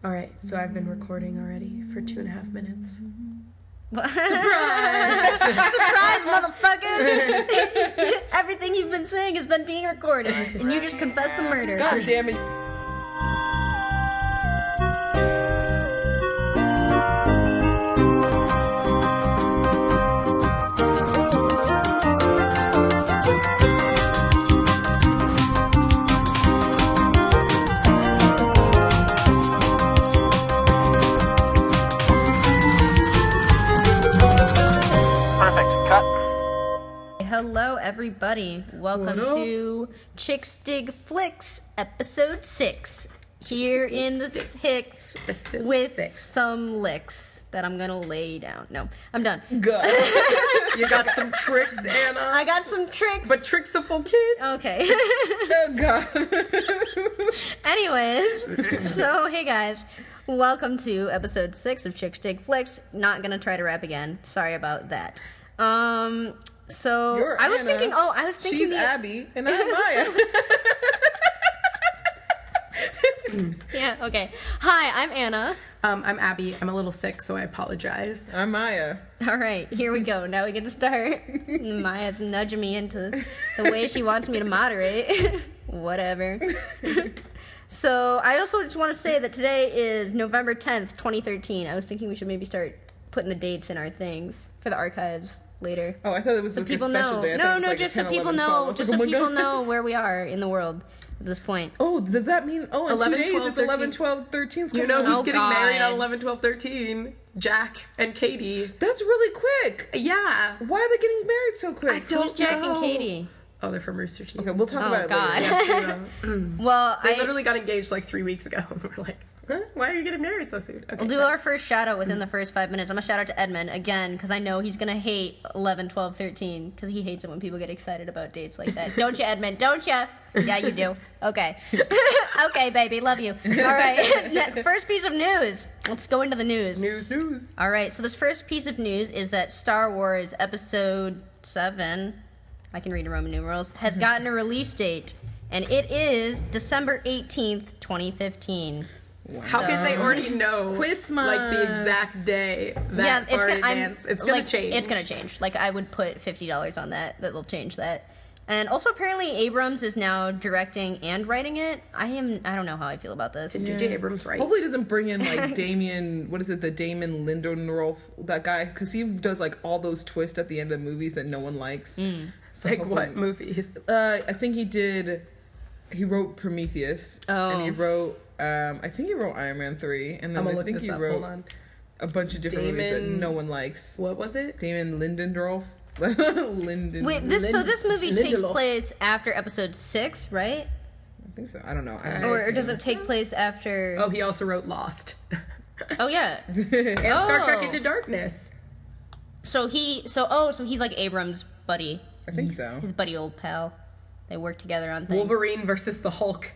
Alright, so I've been recording already for 2.5 minutes. Surprise! Surprise, motherfuckers! Everything you've been saying has been being recorded, and you just confessed the murder. God damn it. Hello, everybody. Welcome to Chicks Dig Flicks, episode 6. Here in the Hicks with some licks that I'm gonna lay down. No, I'm done. Good. You got some tricks, Anna. I got some tricks. But tricksable kids? Okay. Oh, God. Anyways, so, hey guys. Welcome to episode 6 of Chicks Dig Flicks. Not gonna try to rap again. Sorry about that. So You're I was Anna. thinking. She's Abby, and I'm Maya. Yeah. Okay. Hi, I'm Anna. I'm Abby. I'm a little sick, so I apologize. I'm Maya. All right, here we go. Now we get to start. Maya's nudging me into the way she wants me to moderate. Whatever. So I also just want to say that today is November 10th, 2013. I was thinking we should maybe start putting the dates in our things for the archives later. Oh, I thought it was like a special day. No, just so people know. Just so people know where we are in the world at this point. Oh, does that mean? Oh, in 11, 2 days 12, it's 13. 11, 12, 13. You know who's getting God. married on 11, 12, 13? Jack and Katie. That's really quick. Yeah. Why are they getting married so quick? I don't Who's Jack know. and Katie? Oh, they're from Rooster Teeth. Okay, we'll talk Oh, about it God. later. Yeah, Well, they literally got engaged like 3 weeks ago. We're like, huh? Why are you getting married so soon? Okay, We'll do our first shout out within the first 5 minutes. I'm going to shout out to Edmund again because I know he's going to hate 11, 12, 13 because he hates it when people get excited about dates like that. Don't you, Edmund? Don't you? Yeah, you do. Okay. Okay, baby. Love you. All right. First piece of news. Let's go into the news. News. All right. So this first piece of news is that Star Wars Episode 7, I can read the Roman numerals, has gotten a release date. And it is December 18th, 2015. How can they already know Christmas. like the exact day that far in advance? It's gonna change. It's gonna change. Like I would put $50 on that. That'll change that. And also apparently Abrams is now directing and writing it. I don't know how I feel about this. Did J.J. Abrams right? Hopefully it doesn't bring in like Damien, the Damon Lindenwolf, that guy, because he does like all those twists at the end of movies that no one likes. So Like what movies? I think he wrote Prometheus. Oh. And he wrote, I think he wrote Iron Man 3. And then I think he wrote a bunch of different movies that no one likes. What was it? Damon Lindenwolf. Wait, this movie takes place after episode 6, right? I think so. I don't know. Or does it take place after... Oh, he also wrote Lost. Oh, yeah. And Star Trek Into Darkness. So he's like Abrams' buddy. I think so. His buddy old pal. They work together on things. Wolverine versus the Hulk.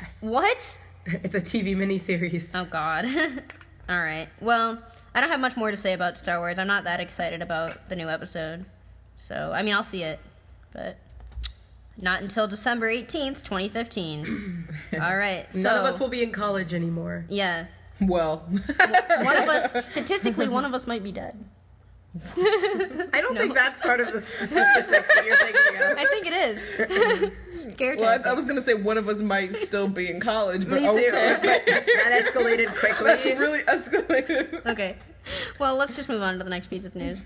Yes. What? It's a TV miniseries. Oh, God. All right. Well, I don't have much more to say about Star Wars. I'm not that excited about the new episode. So, I mean, I'll see it. But not until December 18th, 2015. All right. So, None of us will be in college anymore. Yeah. Well. One of us, statistically, one of us might be dead. I don't think that's part of the statistics that you're thinking of. I think it is. Scared. Well, I was going to say one of us might still be in college, but Me too. okay. That escalated quickly. It really escalated. Okay. Well, let's just move on to the next piece of news.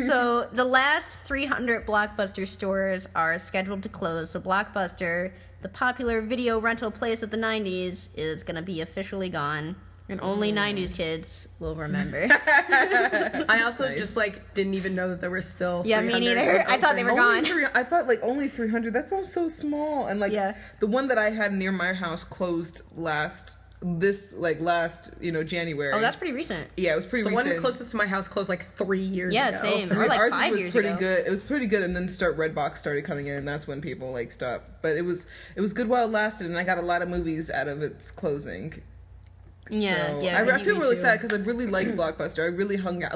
So, the last 300 Blockbuster stores are scheduled to close. So, Blockbuster, the popular video rental place of the 90s, is going to be officially gone. And only 90s kids will remember. I also just didn't even know that there were still 300. Yeah, me neither. I thought they were gone. I thought only 300. That sounds so small. And the one that I had near my house closed last January. Oh, that's pretty recent. Yeah, it was pretty recent. The one closest to my house closed 3 years ago. Yeah, same. Or Ours 5 was years pretty ago. good. It was pretty good, and then Redbox started coming in, and that's when people stopped. But it was good while it lasted, and I got a lot of movies out of its closing. Yeah, so, yeah. I feel really too. sad because I really liked Blockbuster. I really hung out.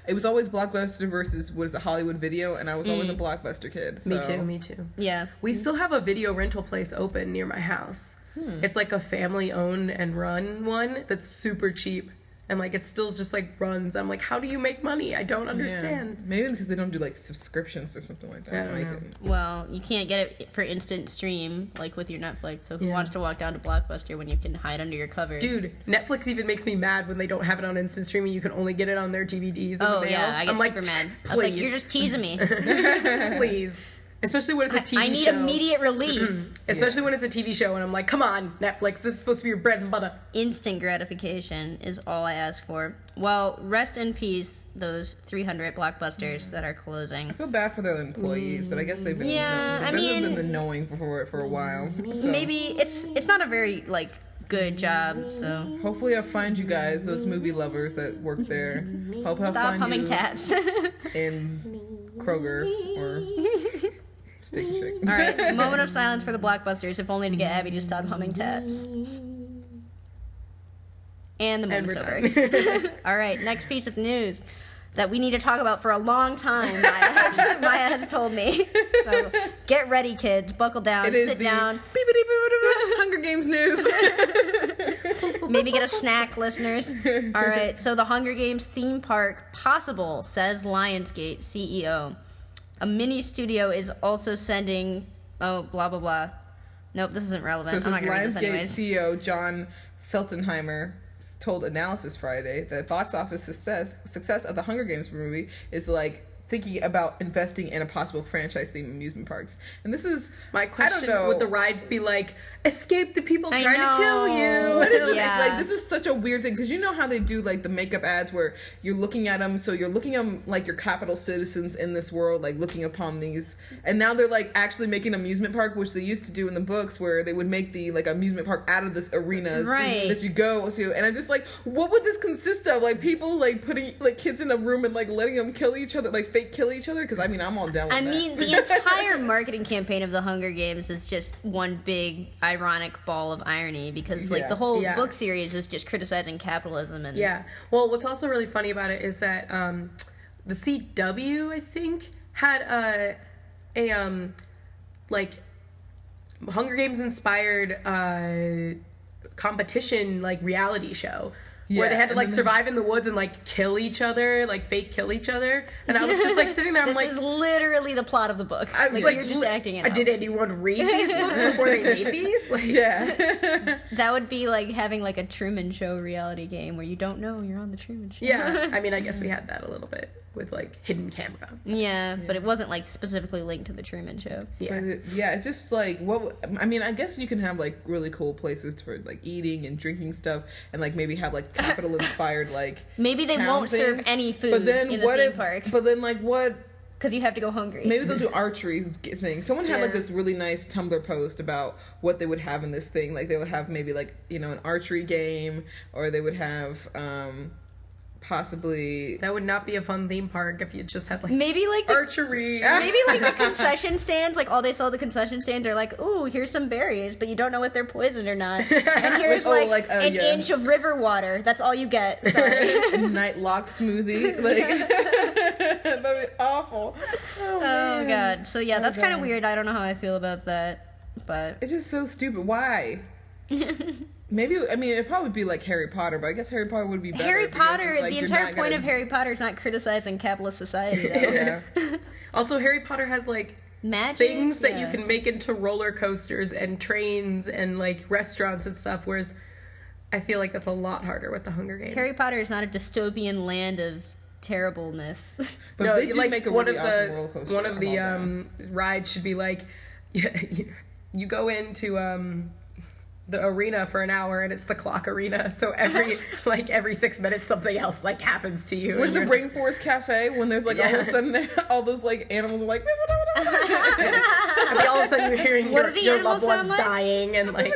It was always Blockbuster versus Hollywood Video, and I was always a Blockbuster kid. So. Me too. Yeah. We still have a video rental place open near my house. It's like a family-owned and run one that's super cheap. And, like, it still just, like, runs. I'm like, how do you make money? I don't understand. Yeah. Maybe because they don't do, like, subscriptions or something like that. I don't know. Well, you can't get it for instant stream, like, with your Netflix. So who wants to walk down to Blockbuster when you can hide under your cover? Dude, Netflix even makes me mad when they don't have it on instant streaming. You can only get it on their DVDs in the mail. Yeah, I get super mad. I was like, you're just teasing me. Please. Especially when it's a TV show. I need immediate relief. Especially when it's a TV show and I'm like, come on, Netflix, this is supposed to be your bread and butter. Instant gratification is all I ask for. Well, rest in peace, those 300 Blockbusters that are closing. I feel bad for their employees, but I guess they've been been the knowing for it for a while. So. Maybe it's not a very, like, good job, so... Hopefully I'll find you guys, those movie lovers that work there. Hope I'll Stop find humming you taps. in Kroger or... Steak and Shake. All right, moment of silence for the Blockbusters, if only to get Abby to stop humming taps. And the moment's over. All right, next piece of news that we need to talk about for a long time, Maya has told me. So get ready, kids. Buckle down. Sit down. Hunger Games news. Maybe get a snack, listeners. All right, so the Hunger Games theme park possible, says Lionsgate CEO. A mini studio is also sending... Oh, blah, blah, blah. Nope, this isn't relevant. So it says I'm not going to read this anyways. CEO John Feltenheimer told Analysis Friday that box office success of the Hunger Games movie is like thinking about investing in a possible franchise-themed amusement parks. And this is... My question, I don't know. would the rides be like, escape the people trying to kill you? What is this? Like, this is such a weird thing, because you know how they do, like, the makeup ads where you're looking at them, so you're looking at them like your capital citizens in this world, like, looking upon these, and now they're, like, actually making an amusement park, which they used to do in the books, where they would make the, like, amusement park out of this arenas that you go to, and I'm just like, what would this consist of? Like, people, like, putting, like, kids in a room and, like, letting them kill each other, like, fake kill each other? Because, I mean, I'm all down with that. I mean, the entire marketing campaign of the Hunger Games is just one big ironic ball of irony, because like the whole book series is just criticizing capitalism. And well, what's also really funny about it is that the CW, I think, had a like Hunger Games inspired competition, like, reality show where they had to, like, survive in the woods and, like, kill each other, like, fake kill each other. And I was just, like, sitting there, I'm like... This is literally the plot of the book. I was like, you're just acting it out. Did anyone read these books before they made these? Like, That would be like having, like, a Truman Show reality game where you don't know you're on the Truman Show. Yeah, I mean, I guess we had that a little bit with, like, hidden camera. Yeah, but it wasn't, like, specifically linked to the Truman Show. Yeah. But it's just, like, I mean, I guess you can have, like, really cool places for, like, eating and drinking stuff, and, like, maybe have, like, capital-inspired, like, maybe they won't serve any food in the theme park. But then, like, what... Because you have to go hungry. Maybe they'll do archery thing. Someone had, like, this really nice Tumblr post about what they would have in this thing. Like, they would have maybe, like, you know, an archery game, or they would have, possibly... That would not be a fun theme park if you just had, like, maybe, like, archery. Maybe, like, the concession stands, like, all they sell at the concession stands are like, ooh, here's some berries, but you don't know if they're poisoned or not. And here's, an inch of river water. That's all you get. Sorry. Night lock smoothie. Like, that'd be awful. Oh God. So, yeah, that's kind of weird. I don't know how I feel about that, but... It's just so stupid. Why? Maybe, I mean, it'd probably be like Harry Potter, but I guess Harry Potter would be better. Harry Potter, like, the entire point of Harry Potter is not criticizing capitalist society, though. Also, Harry Potter has, like, magic things that you can make into roller coasters and trains and, like, restaurants and stuff, whereas I feel like that's a lot harder with the Hunger Games. Harry Potter is not a dystopian land of terribleness. But no, they do, like, make a really awesome roller coaster. One of the rides should be like, you go into the arena for an hour, and it's the clock arena, so every 6 minutes something else, like, happens to you. With the Rainforest Cafe, when there's, like, all of a sudden all those, like, animals are like... and all of a sudden you're hearing your loved ones dying, and, like...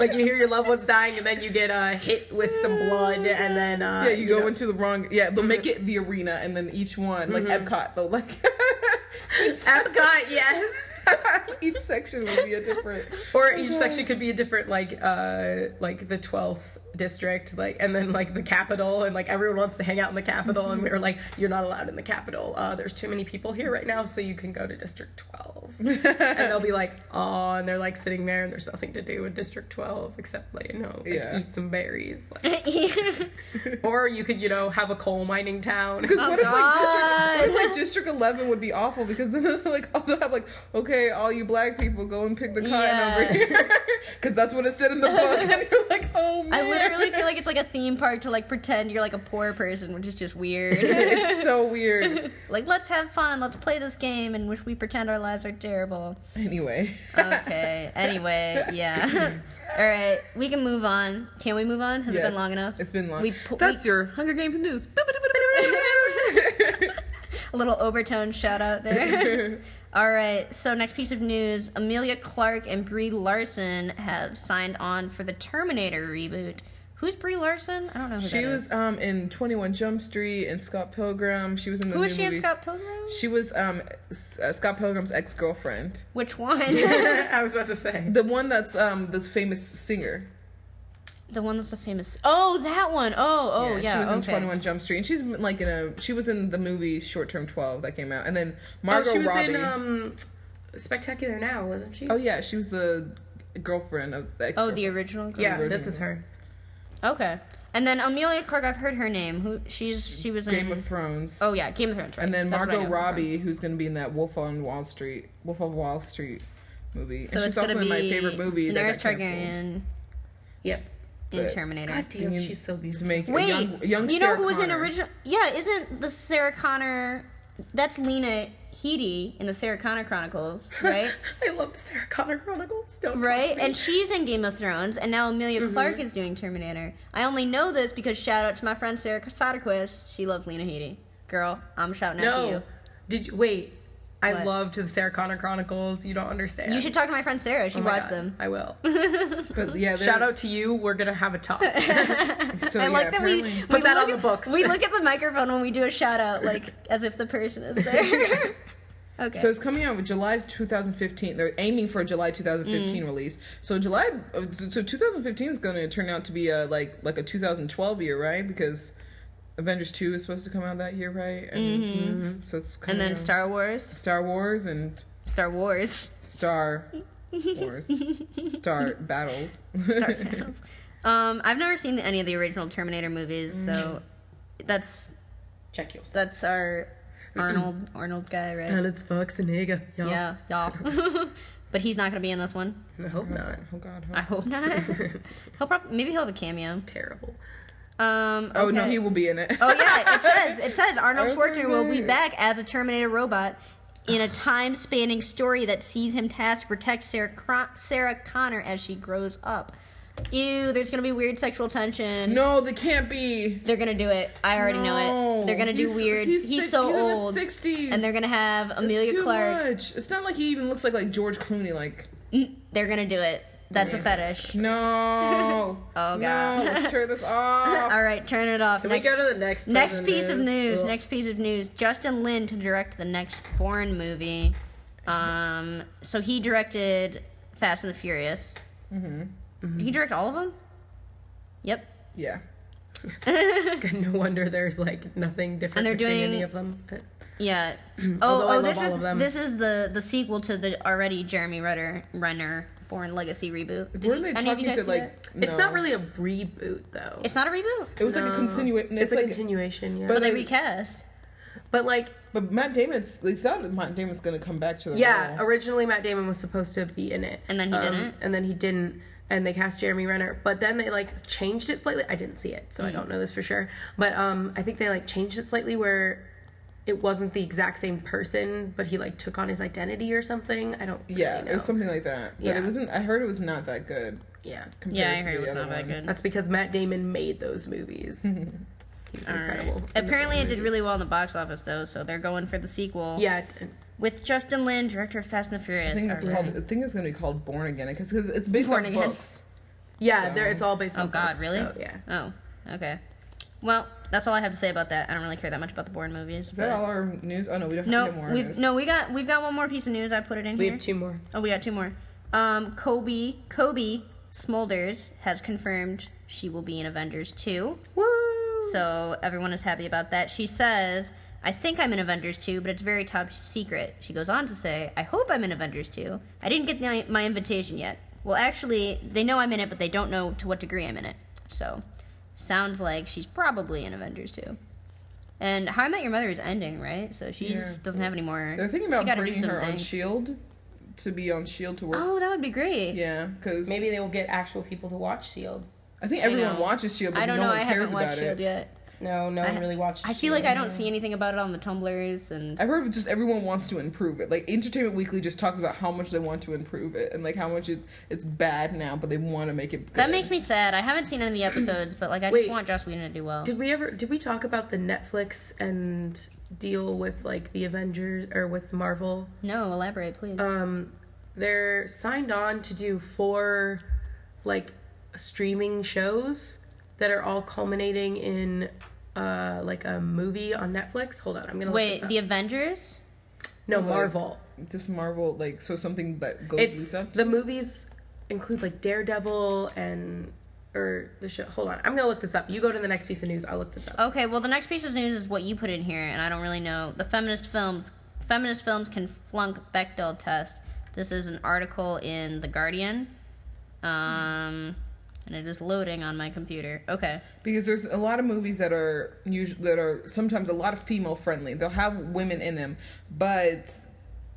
like, you hear your loved ones dying, and then you get hit with some blood, and then... you go into the wrong... Yeah, they'll make it the arena, and then each one, like, Epcot, they'll, like... Epcot, yes! Each section would be a different. Or each section could be a different, like the 12th district, like, and then like the capital, and like everyone wants to hang out in the capital, and we were like, you're not allowed in the capital. There's too many people here right now, so you can go to District 12. And they'll be like, oh, and they're like sitting there, and there's nothing to do in District 12 except like eat some berries. Like. Or you could have a coal mining town. Because what if District 11 would be awful, because then they'll have like, okay, all you black people go and pick the cotton over here, because that's what it said in the book, and you're like, oh man. I literally feel like it's like a theme park to like pretend you're like a poor person, which is just weird. It's so weird. Like, let's have fun, let's play this game in which we pretend our lives are terrible. Anyway. Okay. Anyway, yeah. All right, we can move on. Can we move on? Has it been long enough? It's been long. That's your Hunger Games news. A little overtone shout out there. All right, so next piece of news. Emilia Clarke and Brie Larson have signed on for the Terminator reboot. Who's Brie Larson? I don't know who she that was. is. In 21 Jump Street and Scott Pilgrim. She was in the Who new was she movies. in Scott Pilgrim? She was Scott Pilgrim's ex-girlfriend. Which one? I was about to say. The one that's this famous singer. The one that's the famous... Oh, that one. Oh, yeah. She was in 21 Jump Street. And she's like she was in the movie Short Term 12 that came out. And then Margot she was Robbie. in Spectacular Now, wasn't she? Oh, yeah. She was the girlfriend of the ex-girlfriend. Oh, the original girl? Yeah, this is her. Okay. And then Emilia Clarke, I've heard her name. She was in... Game of Thrones. Oh, yeah, Game of Thrones, right. And then That's Margot Robbie, who's going to be in that Wolf of Wall Street movie. So and she's also in my favorite movie that got canceled. Targaryen. Yep. In Terminator. God damn, she's so beautiful. Wait, young you Sarah know who was in Connor. original? Yeah, isn't the Sarah Connor? That's Lena Headey in the Sarah Connor Chronicles, right? I love the Sarah Connor Chronicles. Right, and she's in Game of Thrones, and now Emilia Clarke is doing Terminator. I only know this because shout out to my friend Sarah Soderquist. She loves Lena Headey. Girl, I'm shouting out to you. Did you wait? I What? loved the Sarah Connor Chronicles. You don't understand. You should talk to my friend Sarah. She watched them. I will. But yeah, Shout out to you. We're gonna have a talk. So I like that we Put that look on the at- books. We look at the microphone when we do a shout out, like as if the person is there. Okay. So it's coming out with July 2015. They're aiming for a July 2015 release. So 2015 is going to turn out to be like a 2012 year, right? Because Avengers 2 is supposed to come out that year, right? And so it's and then out. Star Wars. Star Wars and Star Wars. Star Wars. Star Battles. Star Battles. I've never seen any of the original Terminator movies, so that's Check yourself. that's our Arnold guy, right? And it's Schwarzenegger. Yeah. But he's not gonna be in this one. I hope not. Oh God. I hope not. Maybe he'll have a cameo. It's terrible. Oh no, Okay. he will be in it. Oh yeah, it says Arnold I was gonna Schwarzenegger will be say. back as a Terminator robot in a time-spanning story that sees him tasked to protect Sarah Connor as she grows up. Ew, there's gonna be weird sexual tension. No, they can't be. They're gonna do it. I already know it. They're gonna do weird. He's so old. In his 60s. And they're gonna have Emilia It's too Clarke. much. It's not like he even looks like George Clooney. Like They're gonna do it. That's a fetish. no. Oh, God. No, let's turn this off. All right, turn it off. Can we go to the next Piece of news. Ugh. Next piece of news. Justin Lin to direct the next Bourne movie. So he directed Fast and the Furious. Did he direct all of them? Yep. Yeah. No wonder there's like nothing different And they're between doing- any of them. Yeah. Although I love this all is of them. this is the sequel to the already Jeremy Renner Bourne Legacy reboot. Weren't they any of you talking guys to see like? that? No. It's not really a reboot though. It's not a reboot. It was like a continuation. It's a like, continuation, yeah. But they like- recast. But like, But Matt Damon's. They thought that Matt Damon's gonna come back to the yeah, role. originally Matt Damon was supposed to be in it, And then he didn't? and then he didn't, and they cast Jeremy Renner. But then they like changed it slightly. I didn't see it, so I don't know this for sure. But I think they like changed it slightly where it wasn't the exact same person, but he like took on his identity or something. I don't. Yeah, really know. it was something like that. But Yeah. it wasn't. I heard it was not that good. Yeah, Compared Yeah, I to heard it the was other not that ones. good. that's because Matt Damon made those movies. He was incredible. in the Apparently, it Bourne did movies. really well in the box office though, so they're going for the sequel. Yeah, With Justin Lin, director of Fast and the Furious. I think it's Alright. called. I think it's gonna be called Born Again because it's based Born on Again. books. yeah. So- There, it's all based on. Oh God, books, really? So, yeah. Oh, okay. Well, that's all I have to say about that. I don't really care that much about the Bourne movies. Is that all our news? Oh no, we don't No, have more news. we've got one more piece of news. I put it in We here. have 2 more. Oh, we got 2 more. Colbie Smulders has confirmed she will be in Avengers 2. Woo! So everyone is happy about that. She says, I think I'm in Avengers 2, but it's very top secret. She goes on to say, I hope I'm in Avengers 2. I didn't get my invitation yet. Well, actually, they know I'm in it, but they don't know to what degree I'm in it. So, sounds like she's probably in Avengers 2. And How I Met Your Mother is ending, right? So she just doesn't have any more. They're thinking about bringing her on S.H.I.E.L.D. to be on S.H.I.E.L.D. to work. Oh, that would be great. Yeah, because... Maybe they will get actual people to watch S.H.I.E.L.D. I think everyone watches S.H.I.E.L.D., but no one cares about S.H.I.E.L.D. it. yet. No one really watches I feel like I don't see anything about it on the Tumblrs, and I've heard just everyone wants to improve it. Like, Entertainment Weekly just talks about how much they want to improve it, and like how much it's bad now, but they want to make it good. That makes me sad. I haven't seen any of the episodes, but like I just want Joss Whedon to do well. Did we talk about the Netflix and deal with like the Avengers or with Marvel? No, elaborate, please. They're signed on to do 4 like streaming shows that are all culminating in like a movie on Netflix. Hold on, I'm gonna look this up. The Avengers? No, Marvel. Just Marvel, like, so something that goes It's up. the movies include like Daredevil or the show. Hold on, I'm gonna look this up. You go to the next piece of news. I'll look this up. Okay, well the next piece of news is what you put in here, and I don't really know. The feminist films can flunk Bechdel test. This is an article in The Guardian. And it is loading on my computer. Okay. Because there's a lot of movies that are sometimes a lot of female friendly. They'll have women in them, but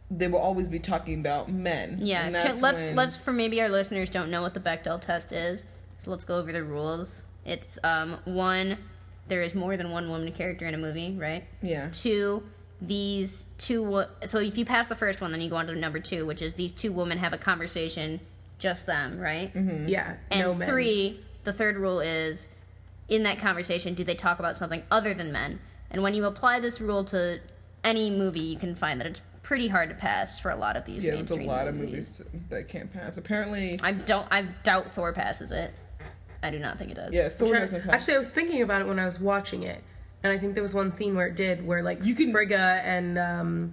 they will always be talking about men. Yeah. And that's let's for maybe our listeners don't know what the Bechdel test is, so let's go over the rules. It's 1, there is more than one woman character in a movie, right? Yeah. 2, these 2. So if you pass the first one, then you go on to number 2, which is these 2 women have a conversation. Just them, right? Mm-hmm. Yeah. And no men. 3, the third rule is, in that conversation, do they talk about something other than men? And when you apply this rule to any movie, you can find that it's pretty hard to pass for a lot of these. Yeah, there's a lot of movies that can't pass. Apparently, I doubt Thor passes it. I do not think it does. Yeah, Thor doesn't pass. Actually, I was thinking about it when I was watching it, and I think there was one scene where it did, where like Frigga and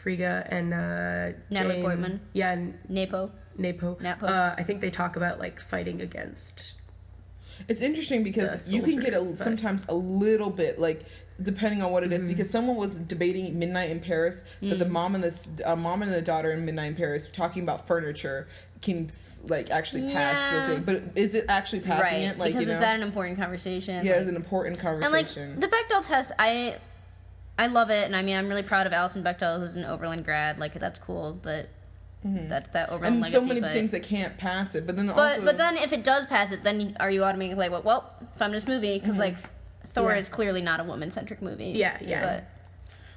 Frigga and Natalie Portman. Yeah, and Napo. I think they talk about like fighting against. It's interesting because you can get sometimes a little bit like depending on what it is, because someone was debating Midnight in Paris, that the mom and the daughter in Midnight in Paris talking about furniture can like actually pass the thing, but is it actually passing it? Like, because is that an important conversation? Yeah, it's an important conversation. And like the Bechdel test, I love it, and I mean I'm really proud of Alison Bechdel, who's an Oberlin grad. Like that's cool, but. That's that Oberlin legacy. And so many things that can't pass it, but then but then if it does pass it, then are you automatically like, well, feminist movie, because like Thor is clearly not a woman-centric movie. Yeah.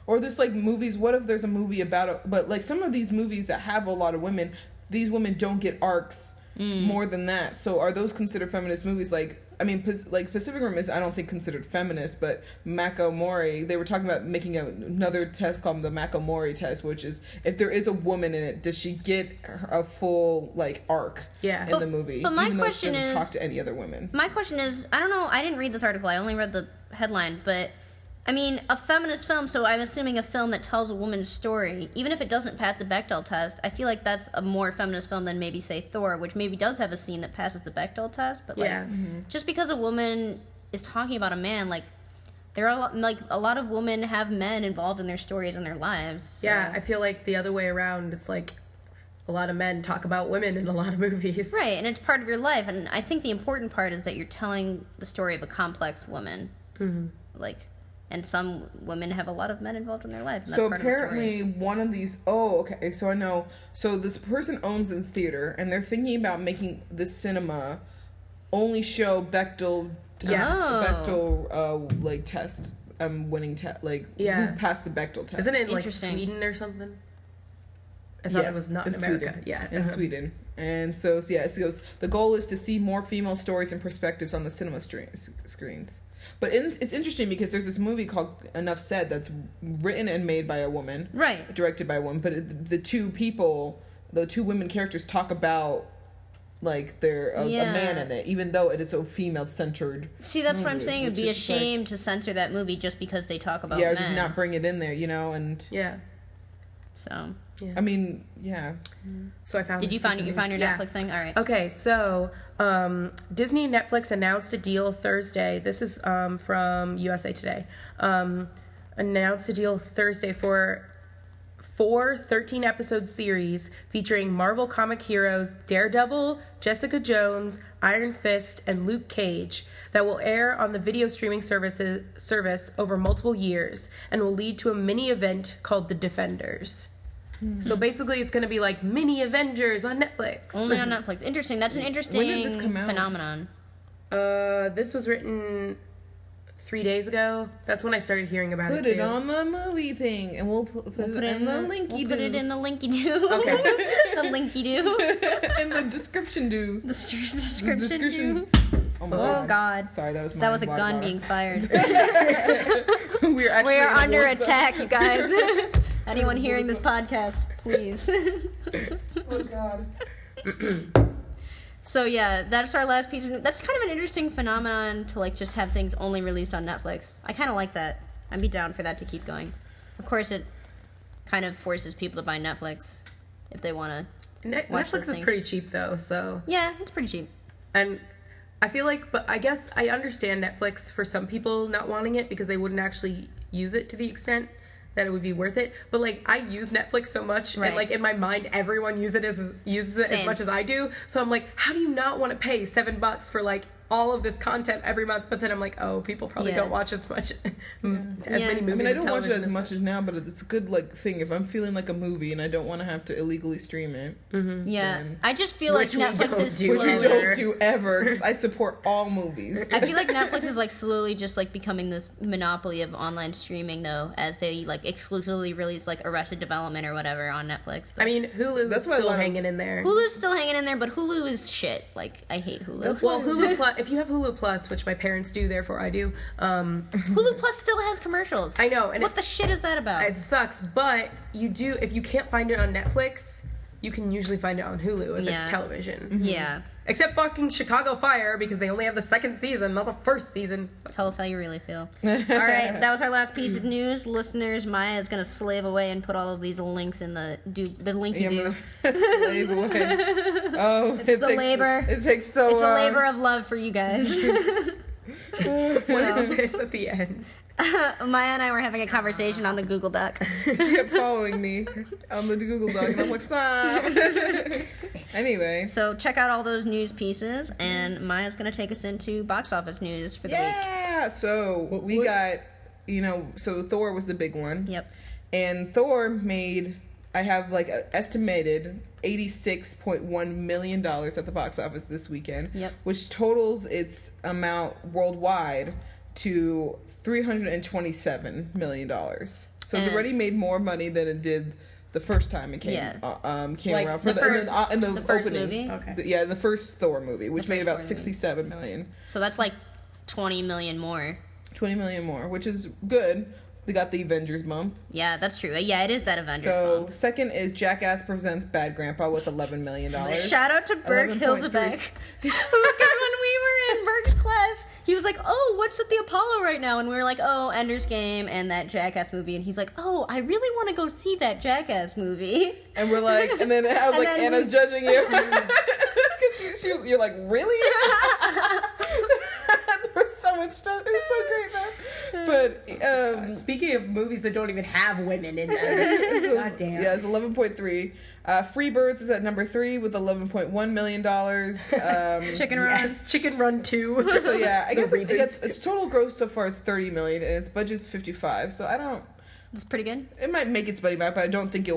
Or there's like movies. What if there's a movie about but like some of these movies that have a lot of women, these women don't get arcs more than that. So are those considered feminist movies? Like, I mean, like Pacific Rim is, I don't think, considered feminist, but Mori, they were talking about making another test called the Mori test, which is if there is a woman in it, does she get a full like arc in the movie? But my even question though she doesn't is, talk to any other women. My question is, I don't know, I didn't read this article, I only read the headline, but I mean, a feminist film, so I'm assuming a film that tells a woman's story, even if it doesn't pass the Bechdel test, I feel like that's a more feminist film than maybe, say, Thor, which maybe does have a scene that passes the Bechdel test, but, like, just because a woman is talking about a man, like, there are, a lot of women have men involved in their stories and their lives. So. Yeah, I feel like the other way around, it's like a lot of men talk about women in a lot of movies. Right, and it's part of your life, and I think the important part is that you're telling the story of a complex woman. Like... And some women have a lot of men involved in their life. And that's so part apparently of the story. one of these... Oh, okay. So I know. So this person owns a theater, and they're thinking about making the cinema only show Bechdel... Bechdel, like, test. Winning test. Like, who passed the Bechdel test. Isn't it in, like, Sweden or something? I thought it was not in America. Sweden. Yeah. In Sweden. And so, it goes, the goal is to see more female stories and perspectives on the cinema screens. But it's interesting because there's this movie called Enough Said that's written and made by a woman. Right. Directed by a woman. But the two women characters talk about like they're a man in it, even though it is so female-centered. See, that's what I'm saying. It'd be a shame to censor that movie just because they talk about men. Or just not bring it in there, and... Yeah. So... Yeah. I mean, yeah. So I found... Did you find your Netflix thing? All right. Okay, so Disney and Netflix announced a deal Thursday. This is from USA Today. Announced a deal Thursday for 4 13-episode series featuring Marvel comic heroes Daredevil, Jessica Jones, Iron Fist, and Luke Cage that will air on the video streaming service over multiple years and will lead to a mini event called The Defenders. Mm-hmm. So basically it's going to be like mini Avengers on Netflix. Only on Netflix. Interesting. That's an interesting when did this come out? Phenomenon. This was written 3 days ago. That's when I started hearing about it too. Put it on the movie thing, and we'll put it in the linky-doo. We'll put it in the linky-doo. Okay. The linky-doo. In the description-doo. The description-doo. Oh, God. Sorry, that was a gun being fired. We are under attack, you guys. Anyone hearing this podcast, please. Oh, God. So, yeah, that's our last piece of news. That's kind of an interesting phenomenon to, like, just have things only released on Netflix. I kind of like that. I'd be down for that to keep going. Of course, it kind of forces people to buy Netflix if they want to watch Netflix is pretty cheap, though, so... Yeah, it's pretty cheap. And I feel like... But I guess I understand Netflix for some people not wanting it because they wouldn't actually use it to the extent that it would be worth it. But, like, I use Netflix so much, and, like, in my mind, everyone uses it as much as I do. So I'm like, how do you not want to pay $7 for, like, all of this content every month? But then I'm like, oh, people probably don't watch as much, as many movies. I mean, I don't watch it as much as now, but it's a good, like, thing. If I'm feeling like a movie and I don't want to have to illegally stream it. Mm-hmm. Yeah. I just feel like Netflix is slowly... Which we don't do ever, because I support all movies. I feel like Netflix is, like, slowly just, like, becoming this monopoly of online streaming, though, as they, like, exclusively release, like, Arrested Development or whatever on Netflix. But I mean, Hulu is still hanging in there. Hulu's still hanging in there, but Hulu is shit. Like, I hate Hulu. Well, Hulu Plus, if you have Hulu Plus, which my parents do, therefore I do. Hulu Plus still has commercials. I know. And what the shit is that about? It sucks, but you do, if you can't find it on Netflix, you can usually find it on Hulu if it's television. Mm-hmm. Yeah. Except fucking Chicago Fire, because they only have the second season, not the first season. Tell us how you really feel. All right, that was our last piece of news. Listeners, Maya is going to slave away and put all of these links in the linky-doo. Slave away. Oh, it's the labor. It takes so It's a labor of love for you guys. What is this at the end? Maya and I were having a conversation on the Google Doc. She kept following me on the Google Doc, and I was like, stop. Anyway. So check out all those news pieces, and Maya's going to take us into box office news for the week. Yeah! So we got, so Thor was the big one. Yep. And Thor made, I have like estimated $86.1 million at the box office this weekend. Yep. Which totals its amount worldwide to $327 million. So it's already made more money than it did the first time it came around for in the first opening movie. Okay. The first Thor movie, which made about $67 million. So that's like 20 million more. 20 million more, which is good. They got the Avengers bump. Yeah, that's true. Yeah, it is that Avengers bump. So second is Jackass Presents Bad Grandpa with $11 million. Shout out to Burke Hilzebeck. Because when we were in Burke's class, he was like, oh, what's at the Apollo right now? And we were like, oh, Ender's Game and that Jackass movie. And he's like, oh, I really want to go see that Jackass movie. And we're like, and then I was like, Anna's judging you. Because you're like, really? There was so much stuff. It was so great though. But speaking of movies that don't even have women in them, God damn. Yeah, it's 11.3. Freebirds is at number 3 with $11.1 million. Chicken Run. Yes, Chicken Run 2. So yeah, I guess its total gross so far is $30 million, and its budget's $55. So I don't. That's pretty good. It might make its money back, but I don't think it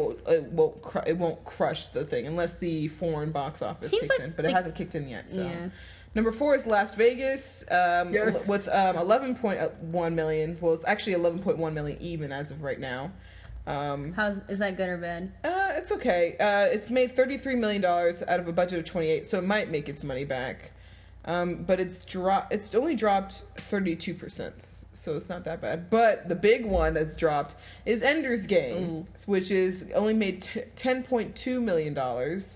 won't crush the thing unless the foreign box office kicks in. But it hasn't kicked in yet. So. Yeah. Number 4 is Las Vegas with 11.1 million. Well, it's actually 11.1 million even as of right now. How is that good or bad? It's okay. It's made $33 million out of a budget of 28, so it might make its money back. But it's only dropped 32%, so it's not that bad. But the big one that's dropped is Ender's Game, which is only made $10.2 million.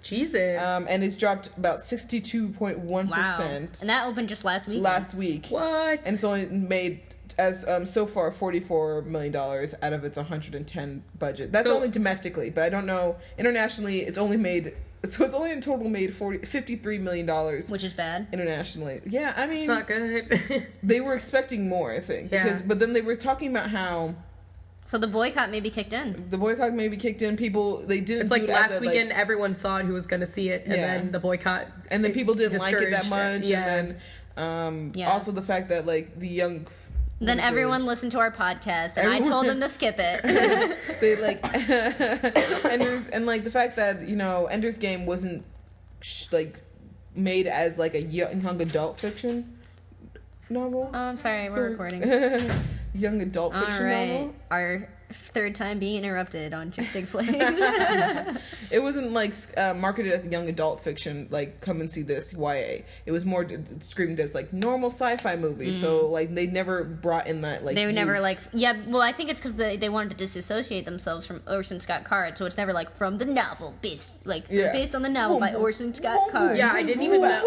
Jesus. And it's dropped about 62.1%. Wow. And that opened just last week. What? And it's only made as so far $44 million out of its 110 budget. That's only domestically, but I don't know internationally. It's only in total made $53 million, which is bad internationally. Yeah, I mean, it's not good. They were expecting more, I think, but then they were talking about how. So the boycott maybe kicked in. People, they didn't. It's like last weekend, everyone saw it who was going to see it, and then the boycott. And then people didn't like it that much, Yeah. and then also the fact that like the young. Then everyone listened to our podcast, and I told them to skip it. They like Ender's, and like the fact that Ender's Game wasn't like made as like a young adult fiction novel. Oh, I'm sorry, we're recording. Young adult fiction novel. Our third time being interrupted on Chick Dig Flame. It wasn't like marketed as a young adult fiction, like come and see this YA. It was more screamed as like normal sci-fi movie. So like they never brought in that like. They were never like well I think it's because they wanted to disassociate themselves from Orson Scott Card, so it's never like from the novel based on the novel by Orson Scott Card. Yeah, I didn't even know.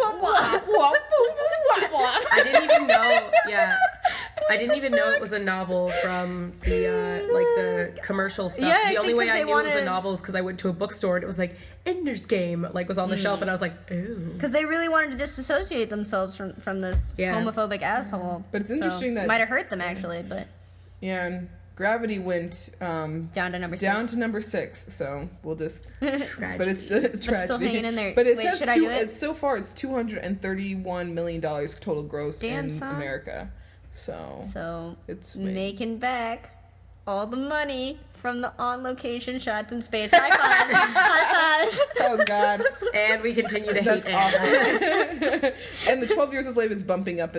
I didn't even know it was a novel from the the commercial stuff. Yeah, the only way I knew it was a novel is because I went to a bookstore and it was like Ender's Game was on the shelf, and I was like, ooh. Because they really wanted to disassociate themselves from this homophobic asshole. But it's interesting that might have hurt them actually, but and Gravity went down to number 6. Down to number 6. So we'll just. But it's tragedy. Still hanging in there. But it Wait, says so far it's $231 million total gross in America. So it's making back all the money from the on-location shots in space. High fives. High fives. Oh, God. And we continue to hate it. Awful. And the 12 Years a Slave is bumping up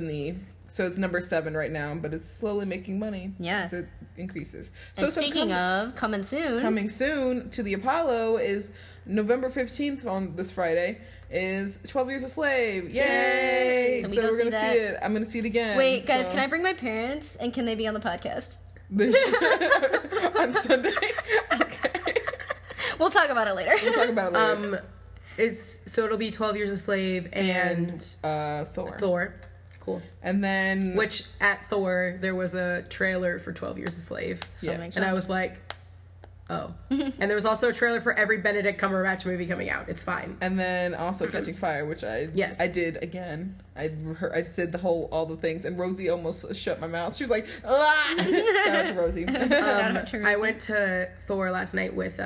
so it's number 7 right now, but it's slowly making money. Yeah. So it increases. And speaking of, coming soon to the Apollo is November 15th on this Friday. Is 12 Years a Slave. Yay! So we're going to see it. I'm going to see it again. Wait, guys, can I bring my parents, and can they be on the podcast? On Sunday? Okay. We'll talk about it later. So it'll be 12 Years a Slave and Thor. Cool. And then... Which, at Thor, there was a trailer for 12 Years a Slave. And I was like... Oh. And there was also a trailer for every Benedict Cumberbatch movie coming out. It's fine. And then also Catching Fire, which I did again. I said all the things, and Rosie almost shut my mouth. She was like, ah! Shout out to Rosie. I went to Thor last night with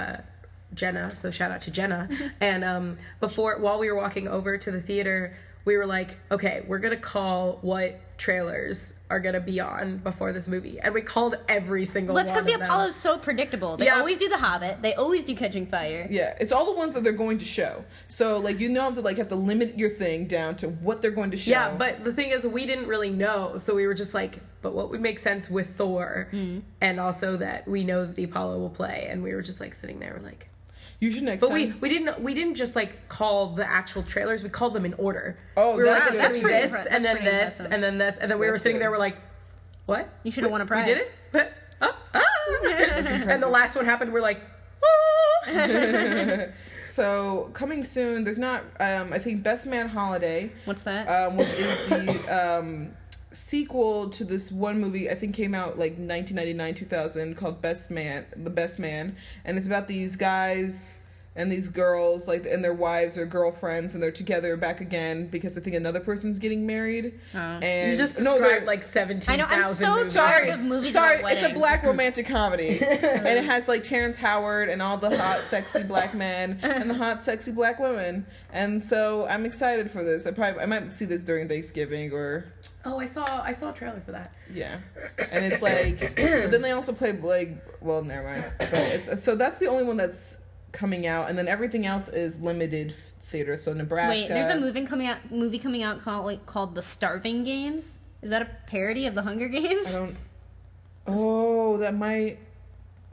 Jenna, so shout out to Jenna. And while we were walking over to the theater, we were like, okay, we're going to call what trailers are going to be on before this movie. And we called every single one. That's because the Apollo's so predictable. They always do The Hobbit. They always do Catching Fire. Yeah, it's all the ones that they're going to show. So, like, have to limit your thing down to what they're going to show. Yeah, but the thing is, we didn't really know. So we were just like, but what would make sense with Thor? And also that we know that the Apollo will play. And we were just, like, sitting there, we're like... You should next time. But we didn't just like call the actual trailers. We called them in order. Oh, we were that's like, good. it's gonna be this, and then this, and then this, and then we were sitting there. We're like, what? You should have won a prize. We did it. And the last one happened. We're like, So coming soon. There's not. I think Best Man Holiday. What's that? Which is the sequel to this one movie I think came out like 1999 2000 called The Best Man, and it's about these guys and these girls and their wives or girlfriends, and they're together back again because I think another person's getting married. And you just described like 17,000 I know, I'm so movies. sorry of movies about weddings. It's a black romantic comedy. And it has like Terrence Howard and all the hot sexy black men and the hot sexy black women, and so I'm excited for this. I might see this during Thanksgiving or... Oh, I saw a trailer for that. Yeah, and it's like, but then they also play well, never mind. But so that's the only one that's coming out, and then everything else is limited theater. So Nebraska. Wait, there's a movie coming out called The Starving Games. Is that a parody of The Hunger Games? I don't. Oh, that might.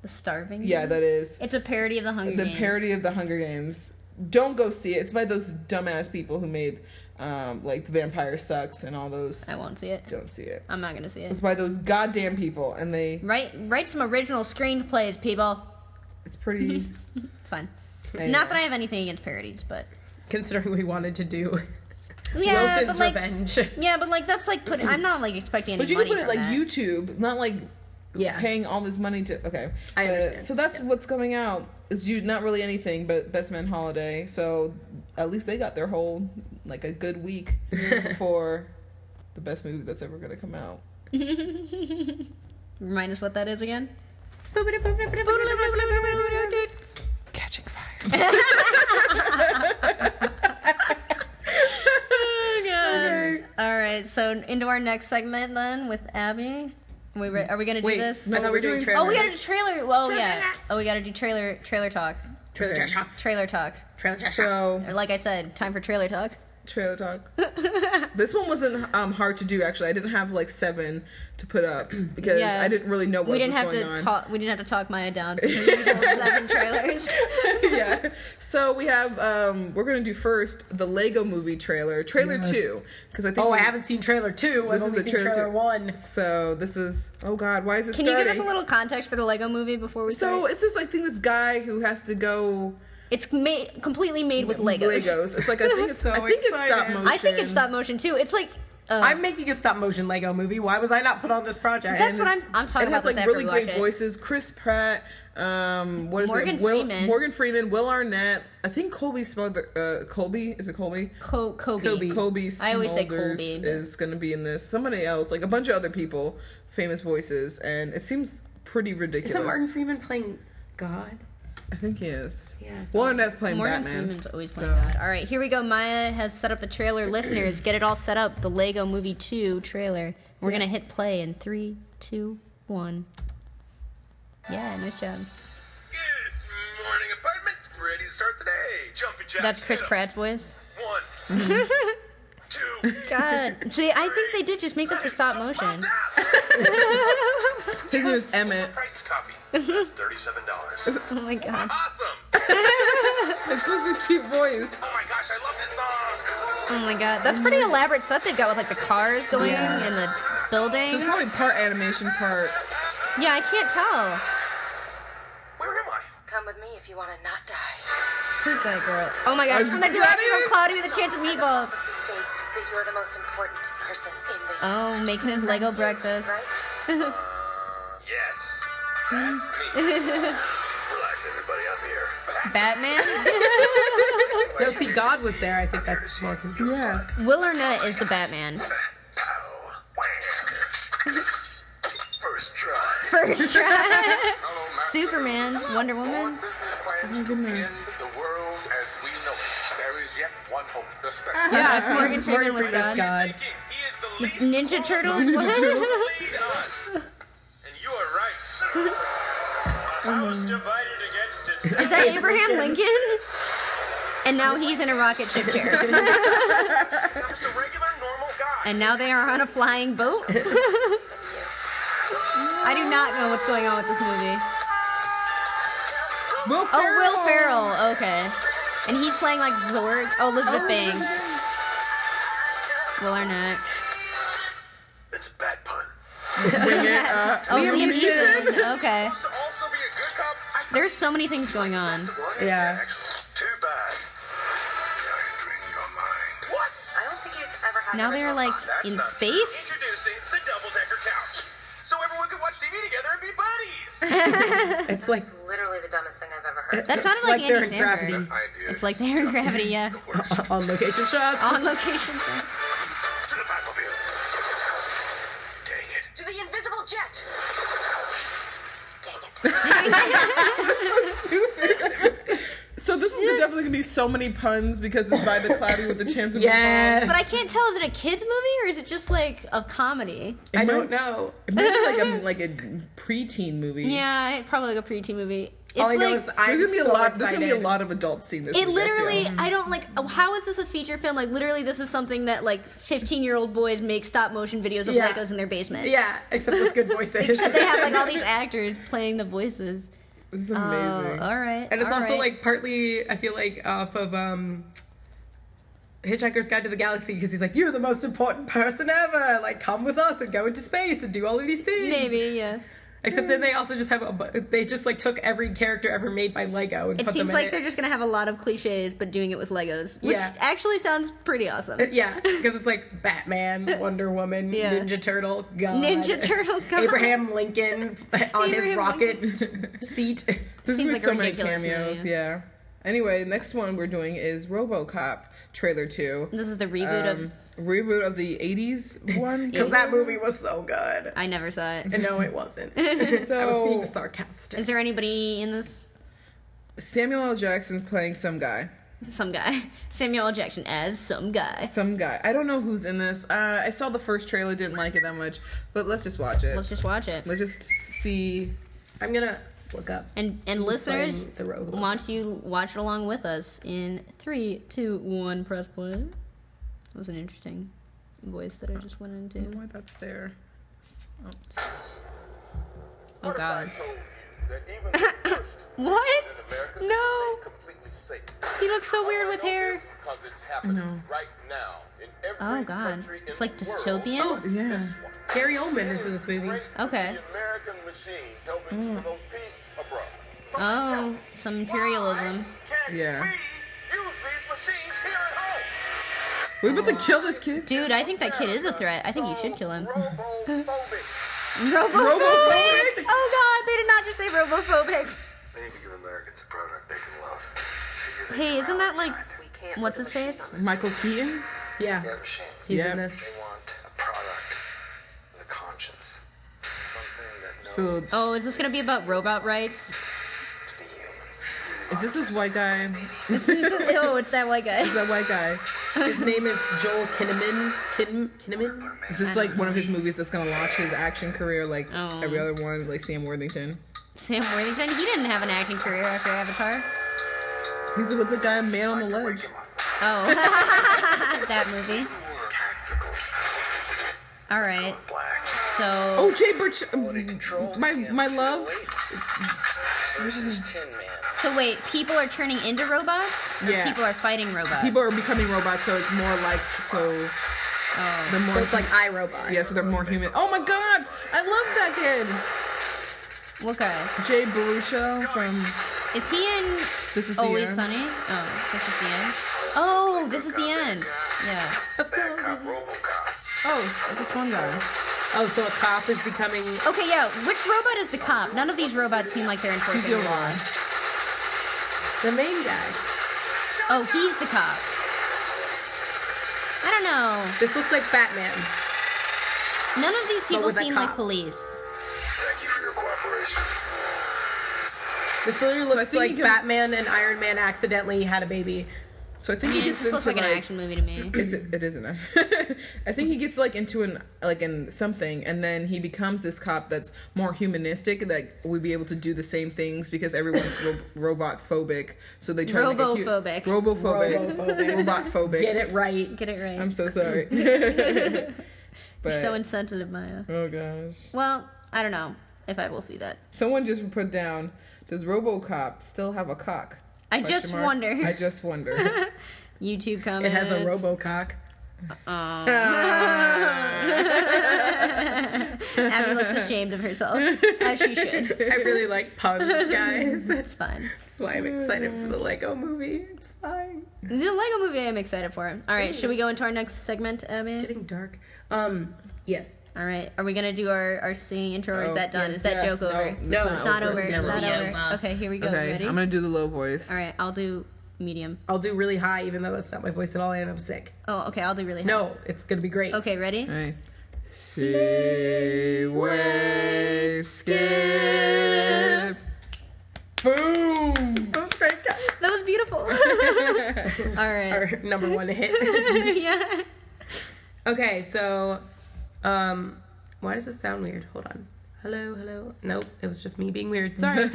The Starving Games? Yeah, that is. It's a parody of The Hunger Games. The parody of The Hunger Games. don't go see it. It's by those dumbass people who made like The Vampire Sucks and all those. I won't see it. Don't see it. I'm not gonna see it. It's by those goddamn people, and they Write some original screenplays, people. It's pretty. It's fine. Anyway. Not that I have anything against parodies, but Considering we wanted to do yeah, Wilson's but like, Revenge. yeah, but like that's like putting. I'm not like expecting any But you money can put it from like that. YouTube, not like paying all this money to. Okay, I understand. So that's what's coming out. Is not really anything but Best Man Holiday. So at least they got their whole like a good week for the best movie that's ever gonna come out. Remind us what that is again. Catching Fire. Oh, God. Okay. All right, so into our next segment then with Abby. Are we gonna do this? I thought we were doing trailers. Oh, we gotta do trailer. Well, yeah. Oh, we gotta do trailer talk. Trailer talk. Trailer talk. Trailer talk. So Or like I said, time for trailer talk. trailer talk. This one wasn't hard to do actually. I didn't have like 7 to put up because Yeah. I didn't really know what We didn't was have going to on. talk. We didn't have to talk Maya down. For the usual 7 trailers. Yeah. So we have we're gonna do first the Lego Movie trailer 2 because I think Oh, I haven't seen trailer 2. I've This is only the seen trailer trailer two. 1. So this is oh god, why is it Can starting? you give us a little context for the Lego Movie before we So start? it's just like this guy who has to go It's completely made with Legos. It's like I think it's So I think it's stop excited. motion. I think it's stop motion too. It's like I'm making a stop motion Lego movie. Why was I not put on this project? That's what I'm talking It has about. like this after really we great watch it. voices. Chris Pratt, what is Morgan it? Freeman. Morgan Freeman, Will Arnett. I think Colbie Smulders. Colbie, is it Colbie? Colbie. Colbie Smulders I always say Colbie, but- is going to be in this. Somebody else, like a bunch of other people, famous voices, and it seems pretty ridiculous. Isn't Martin Freeman playing God? I think he is. Yeah, Will Arnett playing Morgan Batman. Freeman's always playing God. All right, here we go. Maya has set up the trailer. Listeners, get it all set up. The Lego Movie 2 trailer. We're going to hit play in 3, 2, 1. Yeah, nice job. Good morning, apartment. Ready to start the day. Jumping jacks. That's Chris hit 'em. Pratt's voice. 1, 2. God. See, I think they did just make this for stop motion. His name is Emmett. Price is coffee. That's $37. Oh my God. Awesome. It's such a cute voice. Oh my gosh, I love this song. Oh my God. That's pretty elaborate stuff they've got with like the cars going in the building. So it's probably part animation, part. Yeah, I can't tell. Where am I? Come with me if you want to not die. Who's that girl? Oh my God, it's from the director of Cloudy with a Chance of Meatballs. He states that you're the most important person in the Oh, universe. making his Lego That's you, breakfast. Right? Yes. That's me. Relax, everybody. I'm here. Batman? No, see, God was there. I think that's more confusing. Yeah. Will Arnett is the Batman. Pow. Wham. First try. First try. Hello, Master. Superman, Wonder Woman. Business plans to end the world as we know it. There is yet one hope. The special. Yeah, Morgan Freeman with God. God. He is the least Ninja Turtles? to What? lead us. And you are right. House divided against itself. Is that Abraham Lincoln? And now he's in a rocket ship chair. Just a regular, normal guy. And now they are on a flying boat? I do not know what's going on with this movie. Will Ferrell. Oh, Will Ferrell. Okay. And he's playing like Zorg. Oh, Elizabeth Banks. Will Arnett. It's a bad pun. Oh, Liam Neeson. Okay. To also be a good cop. There's so many things going on. Yeah. Too bad. Entering your mind. What? I don't think he's ever had Now they're like That's in not true. space? Introducing the double-decker couch. So everyone can watch TV together and be buddies. It's like That's literally the dumbest thing I've ever heard. That sounded like like they're Andy in Gravity. Samberg. Idea It's like they're in Gravity, yeah. the worst. on location shots. On location. To the Batmobile. Dang it. To the invisible jet! Dang it. So this is definitely gonna be so many puns because it's by the Cloudy with a Chance of Yes. But I can't tell, is it a kid's movie or is it just like a comedy? I don't know. It might be like a preteen movie. Yeah, probably like a preteen movie. It's All I know like, is I'm There's gonna be so a lot. excited. There's gonna be a lot of adults seeing this. it movie, I feel. literally, I don't like, how is this a feature film? Like, literally, this is something that, like, 15-year-old boys make stop-motion videos of Yeah. Legos in their basement. Yeah, except with good voices. Except they have, like, all these actors playing the voices. This is amazing. All right. And it's all also right. like partly, I feel like, off of Hitchhiker's Guide to the Galaxy, because he's like, you're the most important person ever. Like, come with us and go into space and do all of these things. Maybe, yeah. Except then they also just they just like took every character ever made by Lego and It put seems them in like they're just gonna have a lot of cliches, but doing it with Legos, which Yeah. actually sounds pretty awesome. Yeah, because it's like Batman, Wonder Woman, Yeah. Ninja Turtle, God. Ninja Turtle, God. Abraham Lincoln on his Abraham rocket seat. There's Seems gonna be like a so many ridiculous cameos. movie. Yeah. Anyway, next one we're doing is RoboCop trailer 2. This is the reboot Reboot of the 80s one. Because that movie was so good. I never saw it. No, it wasn't. I So was being sarcastic. Is there anybody in this? Samuel L. Jackson's playing some guy. Some guy. Samuel L. Jackson as some guy. Some guy. I don't know who's in this. I saw the first trailer, didn't like it that much, but let's just watch it. Let's just watch it. Let's just see. I'm gonna look up. And who's listeners, playing the robot. why don't you watch it along with us in 3, 2, 1, press play. That was an interesting voice that I just went into. Why that's there. Oh God. I told you that even the worst What? in America No. can be completely safe. He looks so weird with I know hair. this 'cause it's happening know. right now in every Oh God. country in It's like the world. dystopian. Oh, Yeah. This one. Gary Oldman is in this movie. Great to Okay. see American machines helping to promote peace abroad. Oh, some imperialism. Can Yeah. we use these machines here at home? We about to kill this kid. Dude, I think that kid is a threat. I think you should kill him. Robophobic. Robophobic! Oh God, they did not just say robophobic. They need to give Americans a product they can love. Hey, isn't that like We can't what's put his the machine face? on this. Michael Keaton. Yeah, They're a machine. he's Yep. in this. They want a product with a conscience. Something that So, knows Oh, is this gonna be about robot rights? to be human. is this white guy? Oh, it's that white guy. Is that white guy? His name is Joel Kinnaman. Kinnaman? Is this like one of his movies that's gonna launch his action career like Oh. every other one, like Sam Worthington? Sam Worthington? He didn't have an acting career after Avatar. He's with the guy Man on the Ledge. Oh, that movie. Tactical. All right. Black. So, Oh, Jay Birch, Control. my love. Versus Tin Man. so wait, people are turning into robots? Or Yeah. people are fighting robots? People are becoming robots, so it's more like they're more. So it's like iRobot. Yeah, so they're more human. Oh my God, I love that kid. What guy? Jay Baruchel from Is he in This Is the Always End. Sunny? Oh, this is the end. Oh, this is the end. Yeah. Bad cop, RoboCop. Oh, this one guy. Oh, so a cop is becoming. Okay, yeah. Which robot is the cop? None of these robots seem like they're He's enforcing the the only law. one. The main guy. Oh, he's the cop. I don't know. This looks like Batman. None of these people with a seem like cop. police. Thank you for your cooperation. This literally So I looks think like you can- Batman and Iron Man accidentally had a baby. So I I think he mean, gets this looks into like an action movie to me. It isn't. I think he gets like into in something, and then he becomes this cop that's more humanistic. That we'd be able to do the same things because everyone's robot phobic. So they try Robophobic. to robophobic, Robophobic. robot phobic. Get it right. Get it right. I'm so sorry. But You're so insensitive, Maya. oh gosh, Well, I don't know if I will see that. someone just put down. Does RoboCop still have a cock? I Question just mark. wonder. I just wonder. YouTube It comments. has a RoboCock. Abby looks ashamed of herself, as she should. I really like puns, guys. It's fine. That's why I'm excited for the Lego movie. It's fine. The Lego movie I'm excited for. All right, should we go into our next segment, Abby? Getting dark. Yes. All right, are we going to do our singing intro, or is Oh, that done? yes, is that yeah. joke over? No, It's not over. It's never not over. over. Okay, here we go. Okay, Ready? I'm gonna do the low voice. All right, I'll do medium. I'll do really high, even though that's not my voice at all, and I'm sick. Oh, okay, I'll do really high. No, it's gonna be great. Okay, ready? Hey. Seaway skip. Boom. That's great, guys. That was beautiful. All right. Our number one hit. Yeah. Okay, so, why does this sound weird? Hold on. Hello, hello. Nope, it was just me being weird. Sorry.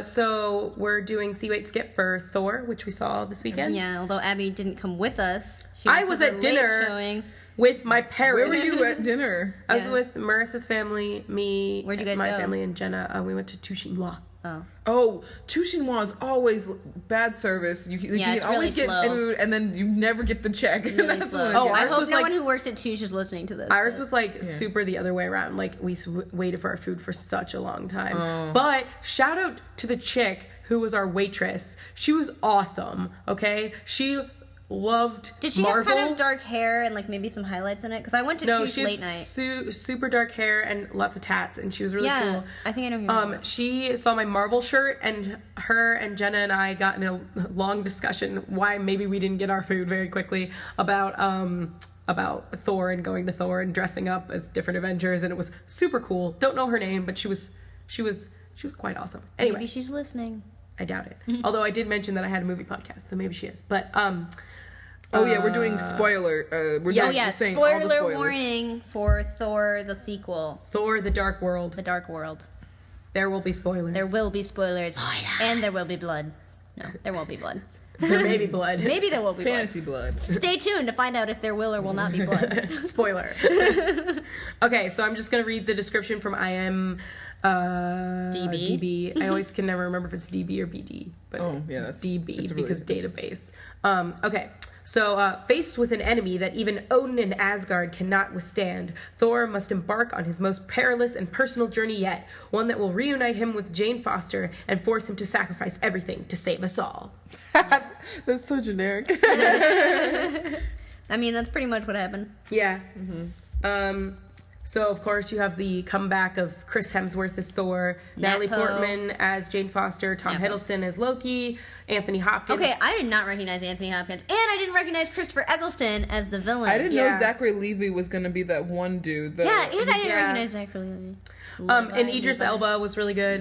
So we're doing See Wait Skip for Thor, which we saw this weekend. Yeah, although Abby didn't come with us. She I went to was the at late dinner. Showing. with my parents. Where were you at dinner? I was Yeah. with Marissa's family, me, Where'd you guys my go? family, and Jenna. We went to Touchinois. Oh. Oh, Chinois is always bad service. You Yeah, can it's always really get slow. food, and then you never get the check. Really That's slow. what Oh, it I gets. hope was no like- one who works at Touche is listening to this. Ours but- was like super the other way around. Like we waited for our food for such a long time. But shout out to the chick who was our waitress. She was awesome. Okay, she loved Did she Marvel. have kind of dark hair and like maybe some highlights in it? Because I went to No, Touche she late has night. super dark hair and lots of tats, and she was really Yeah, cool. I think I know who you're talking about. She saw my Marvel shirt, and her and Jenna and I got in a long discussion why maybe we didn't get our food very quickly about Thor and going to Thor and dressing up as different Avengers, and it was super cool. Don't know her name, but she was quite awesome. Anyway, Maybe she's listening. I doubt it. Although I did mention that I had a movie podcast, so maybe she is. But Oh yeah, we're doing spoiler. We're yeah, Oh doing, yeah, saying all the spoiler spoilers. warning for Thor the sequel, Thor: The Dark World. The Dark World. There will be spoilers. There will be spoilers. And there will be blood. No, there won't be blood. There may be blood. Maybe there will be blood. Fantasy blood. Stay tuned to find out if there will or will not be blood. Spoiler. Okay, so I'm just gonna read the description from IM DB. I always can never remember if it's DB or BD, but Oh, yeah, that's- DB it's really- because database. Okay. So, faced with an enemy that even Odin and Asgard cannot withstand, Thor must embark on his most perilous and personal journey yet, one that will reunite him with Jane Foster and force him to sacrifice everything to save us all. That's so generic. I mean, that's pretty much what happened. Yeah. So, of course, you have the comeback of Chris Hemsworth as Thor, Natalie Nepo. Portman as Jane Foster, Tom Nepo. Hiddleston as Loki, Anthony Hopkins. Okay, I did not recognize Anthony Hopkins, and I didn't recognize Christopher Eccleston as the villain. I didn't Yeah. know Zachary Levi was gonna be that one dude. Yeah, and I didn't Yeah. recognize Zachary Levi. And Idris Elba was really good.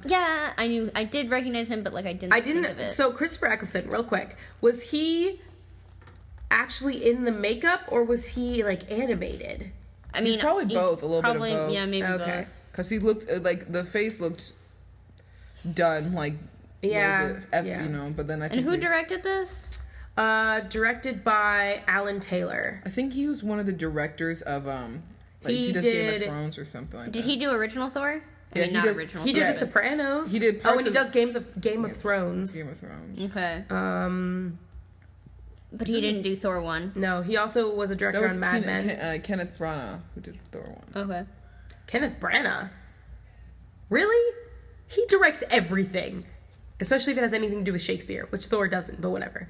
Yeah, I did recognize him, but like I didn't. Think of it. So, Christopher Eccleston, real quick, was he actually in the makeup or was he, like, animated? I mean, probably both, a little bit of probably, both. Yeah, maybe Okay. both. Because he looked like the face looked done, like Yeah, what is it? yeah. You know. But then I And think who he's- directed this? Directed by Alan Taylor. I think he was one of the directors of like He he does Game of did- Thrones or something like Did that. he do original Thor? I Yeah, mean, he not does- original. He Thor. did Yeah. The Sopranos. He did Oh, parts and he of- does Game of Thrones. Game of Thrones. Okay, Um, but he didn't do Thor 1. no, he also was a That director was on Mad Men. Kenneth Branagh who did Thor 1. Okay. Kenneth Branagh. Really? He directs everything, especially if it has anything to do with Shakespeare, which Thor doesn't. But whatever.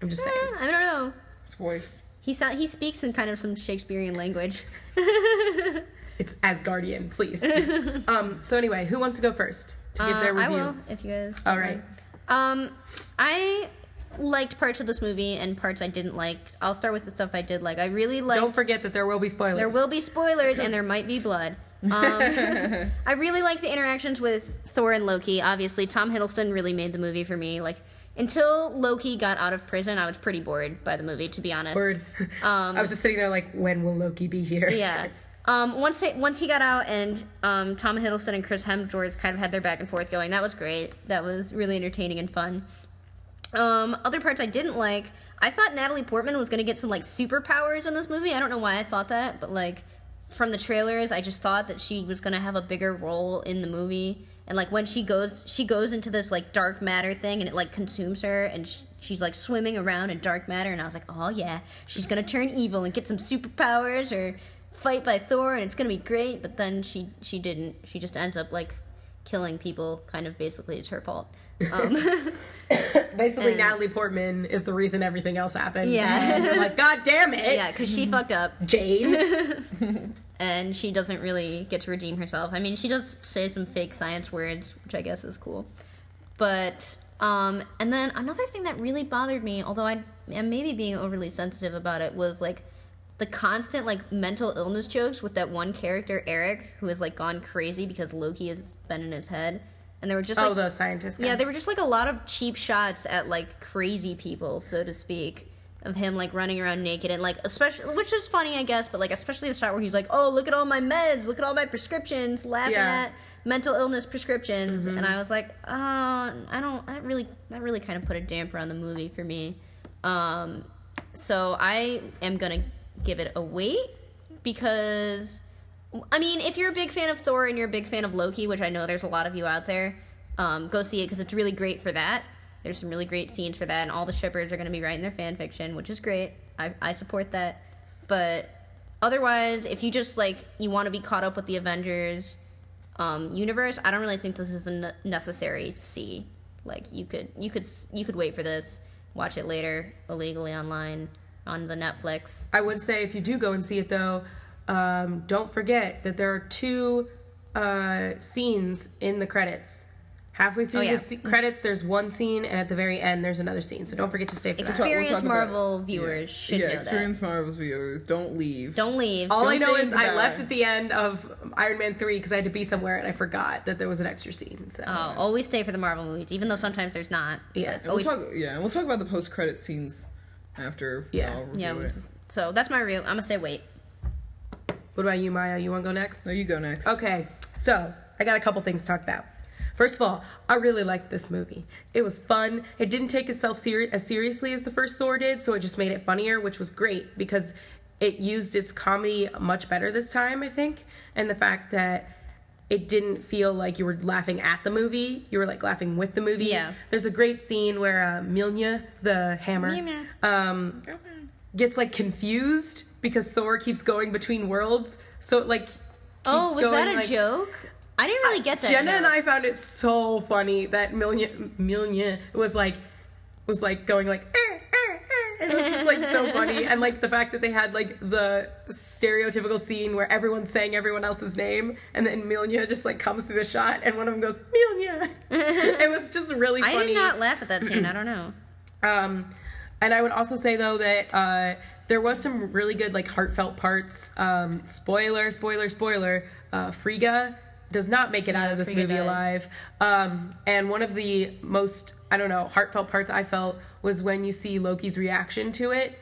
I'm just saying. I don't know. His voice. He speaks in kind of some Shakespearean language. It's Asgardian, please. So anyway, who wants to go first to give their review? I will, if you guys. All right. I liked parts of this movie and parts I didn't like. I'll start with the stuff I did like. I really liked. Don't forget that there will be spoilers. There will be spoilers and there might be blood. I really like the interactions with Thor and Loki. Obviously, Tom Hiddleston really made the movie for me. Like, until Loki got out of prison, I was pretty bored by the movie, to be honest. Word. I was just sitting there like, when will Loki be here? Yeah. Once he got out and Tom Hiddleston and Chris Hemsworth kind of had their back and forth going, that was great. That was really entertaining and fun. Other parts I didn't like, I thought Natalie Portman was going to get some, like, superpowers in this movie. I don't know why I thought that, but, like, from the trailers, I just thought that she was going to have a bigger role in the movie. And, like, when she goes into this, like, dark matter thing, and it, like, consumes her, and she's, like, swimming around in dark matter, and I was like, oh, yeah, she's going to turn evil and get some superpowers, or fight by Thor, and it's going to be great. But then she didn't. She just ends up, like, killing people, kind of basically. It's her fault. Basically, And- Natalie Portman is the reason everything else happened. Yeah. And you're like, God damn it. Yeah, because she fucked up. Jane. And she doesn't really get to redeem herself. I mean, she does say some fake science words, which I guess is cool. But, and then another thing that really bothered me, although I am maybe being overly sensitive about it, was, like, the constant, like, mental illness jokes with that one character, Eric, who has, like, gone crazy because Loki has been in his head. And they were just, like... the scientist guy. Yeah, they were just, like, a lot of cheap shots at, like, crazy people, so to speak. Of him, like, running around naked and, like, especially, which is funny, I guess, but, like, especially the shot where he's like, oh, look at all my meds, look at all my prescriptions, laughing Yeah. at mental illness prescriptions. And I was like, that really kind of put a damper on the movie for me. So I am gonna give it a wait, because, I mean, if you're a big fan of Thor and you're a big fan of Loki, which I know there's a lot of you out there, go see it, because it's really great for that. There's some really great scenes for that, and all the shippers are going to be writing their fan fiction, which is great. I support that. But otherwise, if you just, like, you want to be caught up with the Avengers universe, I don't really think this is necessary to see. Like, you could wait for this, watch it later, illegally online, on the Netflix. I would say if you do go and see it, though, don't forget that there are 2 scenes in the credits. Halfway through the credits, there's one scene, and at the very end, there's another scene. So don't forget to stay for that. Experienced Marvel viewers should know that. Experienced Marvel viewers, don't leave. Don't leave. All I know is I left at the end of Iron Man 3 because I had to be somewhere, and I forgot that there was an extra scene. So. Always stay for the Marvel movies, even though sometimes there's not. Yeah. And we'll talk about the post-credit scenes after. Review it. So that's my review. I'm gonna say wait. What about you, Maya? You want to go next? No, you go next. Okay, so I got a couple things to talk about. First of all, I really liked this movie. It was fun. It didn't take itself as seriously as the first Thor did, so it just made it funnier, which was great because it used its comedy much better this time, I think. And the fact that it didn't feel like you were laughing at the movie. You were, like, laughing with the movie. Yeah. There's a great scene where Emilia, the hammer, gets, like, confused because Thor keeps going between worlds. So it, like, keeps was going, that a joke? I didn't really get that. Jenna joke. and I found it so funny that Emilia was going like, and it was just, like, so funny. And, like, the fact that they had, like, the stereotypical scene where everyone's saying everyone else's name, and then Emilia just, like, comes through the shot, and one of them goes, Emilia. It was just really funny. I did not laugh at that scene. I don't know. And I would also say, though, that there was some really good, like, heartfelt parts. Spoiler, Frigga does not make it out of this movie alive. And one of the most, heartfelt parts I felt was when you see Loki's reaction to it.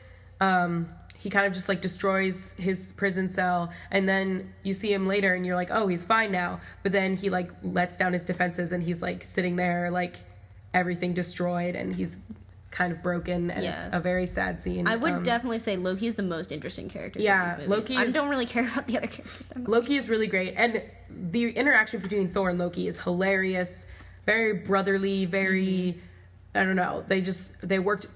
He kind of just, like, destroys his prison cell, and then you see him later and you're like, oh, he's fine now. But then he, like, lets down his defenses and he's, like, sitting there, like, everything destroyed, and he's kind of broken, and it's a very sad scene. I would definitely say Loki is the most interesting character. In these movies. I don't really care about the other characters that much. Loki is really great, and the interaction between Thor and Loki is hilarious, very brotherly, very they worked.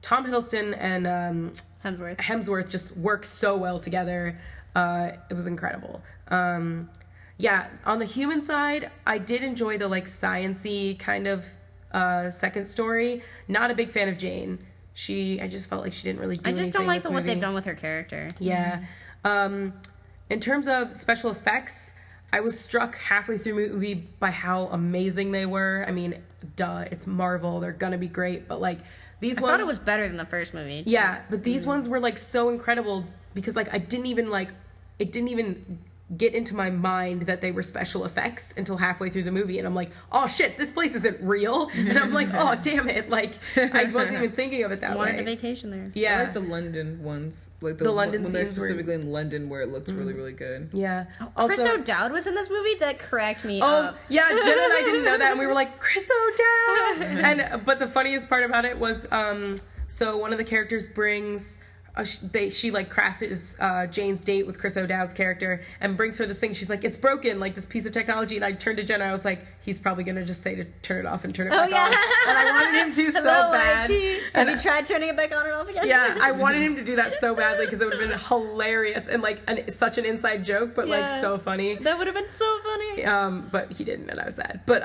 Tom Hiddleston and Hemsworth just work so well together. It was incredible. On the human side, I did enjoy the, like, science-y kind of second story. Not a big fan of Jane. I just felt like she didn't really do anything. I just don't like what they've done with her character. Yeah. In terms of special effects, I was struck halfway through the movie by how amazing they were. I mean, duh, it's Marvel. They're gonna be great. But, like, I thought it was better than the first movie. Yeah, but these ones were, like, so incredible because, like, it didn't even get into my mind that they were special effects until halfway through the movie, and I'm like, oh shit, this place isn't real, and I'm like, oh damn it, like, I wasn't even thinking of it that way. Wanted a vacation there. Yeah, I like the London ones, like the London when they're specifically in London, where it looked really, really good. Yeah. Also, Chris O'Dowd was in this movie. That cracked me up. Oh yeah, Jenna and I didn't know that, and we were like, Chris O'Dowd. But the funniest part about it was, so one of the characters brings. She like crashes Jane's date with Chris O'Dowd's character and brings her this thing. She's like, it's broken, like this piece of technology. And I turned to Jenna, I was like, he's probably gonna just say to turn it off and turn it back on. And I wanted him to so bad. Have you tried turning it back on and off again? Yeah, I wanted him to do that so badly because it would have been hilarious and like such an inside joke, but like so funny. That would have been so funny. But he didn't, and I was sad. But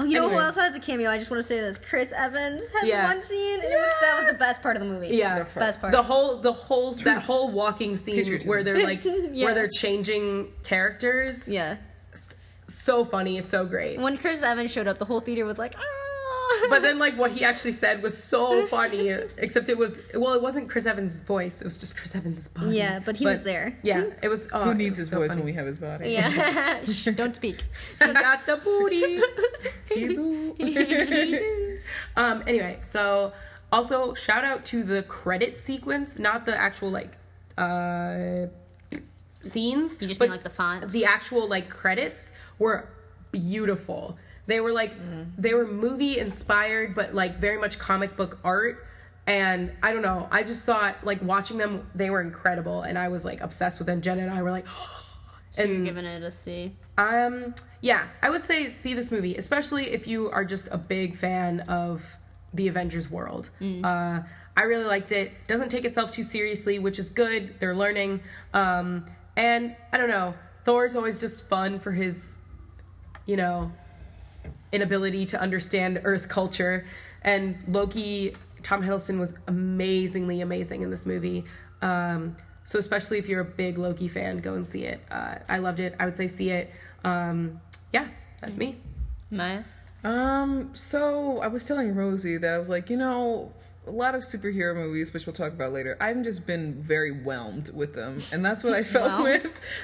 you know who else has a cameo? I just want to say this: Chris Evans has one scene. That was the best part of the movie. Yeah, best part. That whole walking scene where they're like where they're changing characters. Yeah. So funny, so great. When Chris Evans showed up, the whole theater was like, ah. But then like what he actually said was so funny, except it wasn't Chris Evans' voice, it was just Chris Evans' body. Yeah, but he was there. Yeah, it was who needs his voice when we have his body? Yeah. Shh, don't speak. He got the booty. Anyway, so also, shout out to the credit sequence, not the actual, like, scenes. You just mean, like, the fonts? The actual, like, credits were beautiful. They were, like, they were movie-inspired, but, like, very much comic book art. And I don't know, I just thought, like, watching them, they were incredible, and I was, like, obsessed with them. Jenna and I were like, So you're giving it a C. Yeah, I would say see this movie, especially if you are just a big fan of the Avengers world. I really liked it. Doesn't take itself too seriously, which is good. They're learning. And I don't know, Thor's always just fun for his, you know, inability to understand Earth culture. And Loki, Tom Hiddleston was amazingly amazing in this movie. So especially if you're a big Loki fan, go and see it. I loved it. I would say see it. Yeah, that's me. Maya? So I was telling Rosie that I was like, you know, a lot of superhero movies, which we'll talk about later, I've just been very whelmed with them. And that's what I felt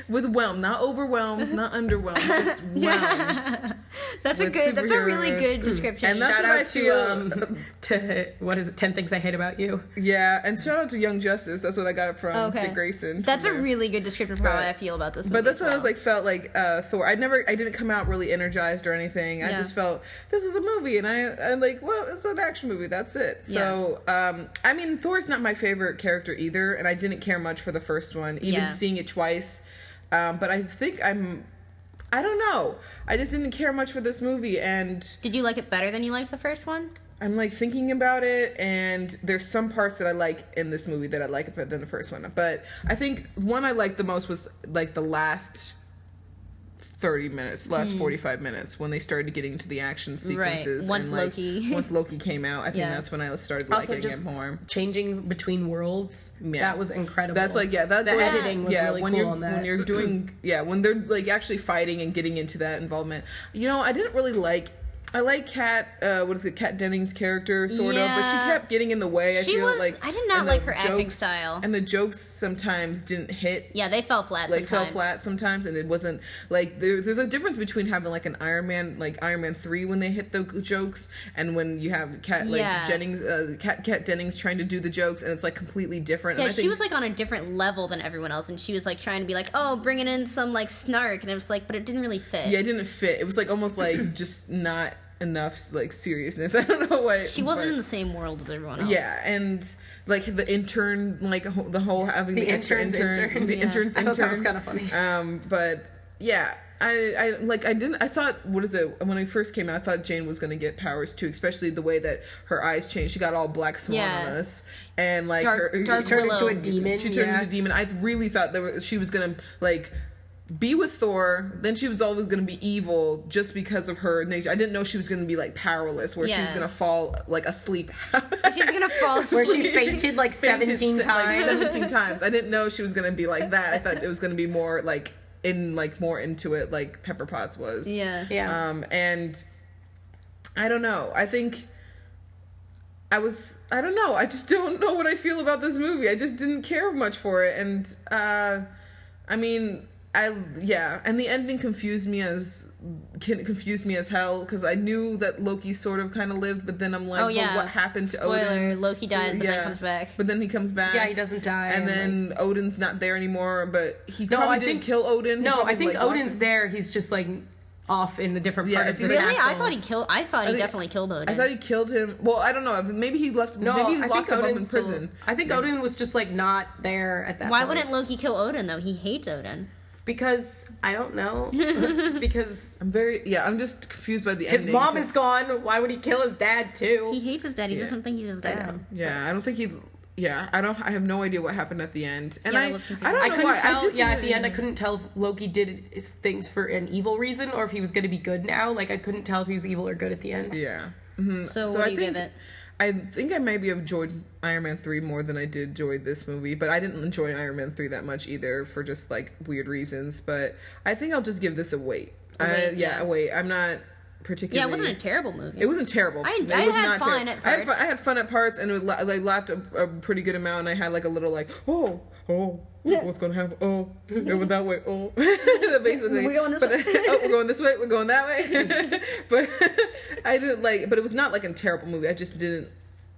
with whelmed. Not overwhelmed, not underwhelmed, just whelmed. That's a really good description. And that's Shout what out I feel. to what is it, 10 Things I Hate About You? Yeah, and shout out to Young Justice. That's what I got it from Okay. Dick Grayson. That's a really good description for how I feel about this movie. But that's what I was like, felt like Thor. I didn't come out really energized or anything. I just felt this is a movie, and I'm like, well, it's an action movie. That's it. So, I mean, Thor's not my favorite character either, and I didn't care much for the first one, even seeing it twice. But I think I don't know. I just didn't care much for this movie, and Did you like it better than you liked the first one? I'm like thinking about it, and there's some parts that I like in this movie that I like better than the first one. But I think one I liked the most was like the last 30 minutes, last 45 minutes, when they started getting into the action sequences. Once and, like, Loki. once Loki came out, I think Yeah. that's when I started Also, liking just it more. changing between worlds. Yeah. That was incredible. That's like, the editing was really when cool you're on that. when you're doing when they're like actually fighting and getting into that involvement. You know, I didn't really like. I like Kat Dennings' character, sort of, but she kept getting in the way. I did not and like the her acting style. And the jokes sometimes didn't hit. Yeah, they fell flat sometimes, and it wasn't, like, there's a difference between having, like, an Iron Man 3 when they hit the jokes, and when you have Kat Dennings trying to do the jokes, and it's, like, completely different. Yeah, and I think, she was, like, on a different level than everyone else, and she was, like, trying to be like, oh, bringing in some, like, snark, and it was like, but it didn't really fit. Yeah, it didn't fit. It was, like, almost, like, just not enough, like, seriousness. I don't know why. She wasn't in the same world as everyone else. Yeah, and like the intern, like the whole having the intern, the intern's I thought that was intern. kind of funny. But yeah, I thought, what is it? When it first came out, I thought Jane was gonna get powers too, especially the way that her eyes changed. She got all black swan on us, and like Dark She turned into a demon. She turned into a demon. I really thought she was gonna like be with Thor, then she was always going to be evil just because of her nature. I didn't know she was going to be, like, powerless, where she was going to fall, like, asleep. She was going to fall asleep. Where she fainted, like, 17 times. Like, 17 times. I didn't know she was going to be like that. I thought it was going to be more, like, more into it, like Pepper Potts was. Yeah. And I don't know. I think I don't know. I just don't know what I feel about this movie. I just didn't care much for it. And, I mean... and the ending confused me as hell, because I knew that Loki sort of kind of lived, but then I'm like, well, what happened to Odin? Loki dies, but then comes back. But then he comes back. Yeah, he doesn't die. And then Odin's not there anymore, but he probably didn't kill Odin. No, I think like, Odin's there. He's just like off in a different part of the Really? castle. I thought he definitely killed Odin. I thought he killed him. Well, I don't know. Maybe he left. No, maybe he I locked think him up in Odin's prison. I think Odin was just like not there at that Why point. wouldn't Loki kill Odin, though? He hates Odin. Because I don't know. Because I'm just confused by the ending. His mom is gone. Why would he kill his dad too? He hates his dad. He doesn't think he's his dad. Yeah, I don't think he. Yeah, I have no idea what happened at the end, and I don't know I couldn't why. tell. At the end, I couldn't tell if Loki did his things for an evil reason or if he was going to be good now. Like I couldn't tell if he was evil or good at the end. Yeah. Mm-hmm. So what do you give it? I think I maybe have enjoyed Iron Man 3 more than I did enjoy this movie, but I didn't enjoy Iron Man 3 that much either for just, like, weird reasons, but I think I'll just give this a wait. A wait. I'm not particularly... Yeah, it wasn't a terrible movie. It wasn't terrible. I had fun at parts. I had fun at parts, and I laughed a pretty good amount, and I had, like, a little, like, what's gonna happen? Oh, it went that way. Oh, basically. We're going this way. We're going this way. We're going that way. But I didn't like. But it was not like a terrible movie. I just didn't.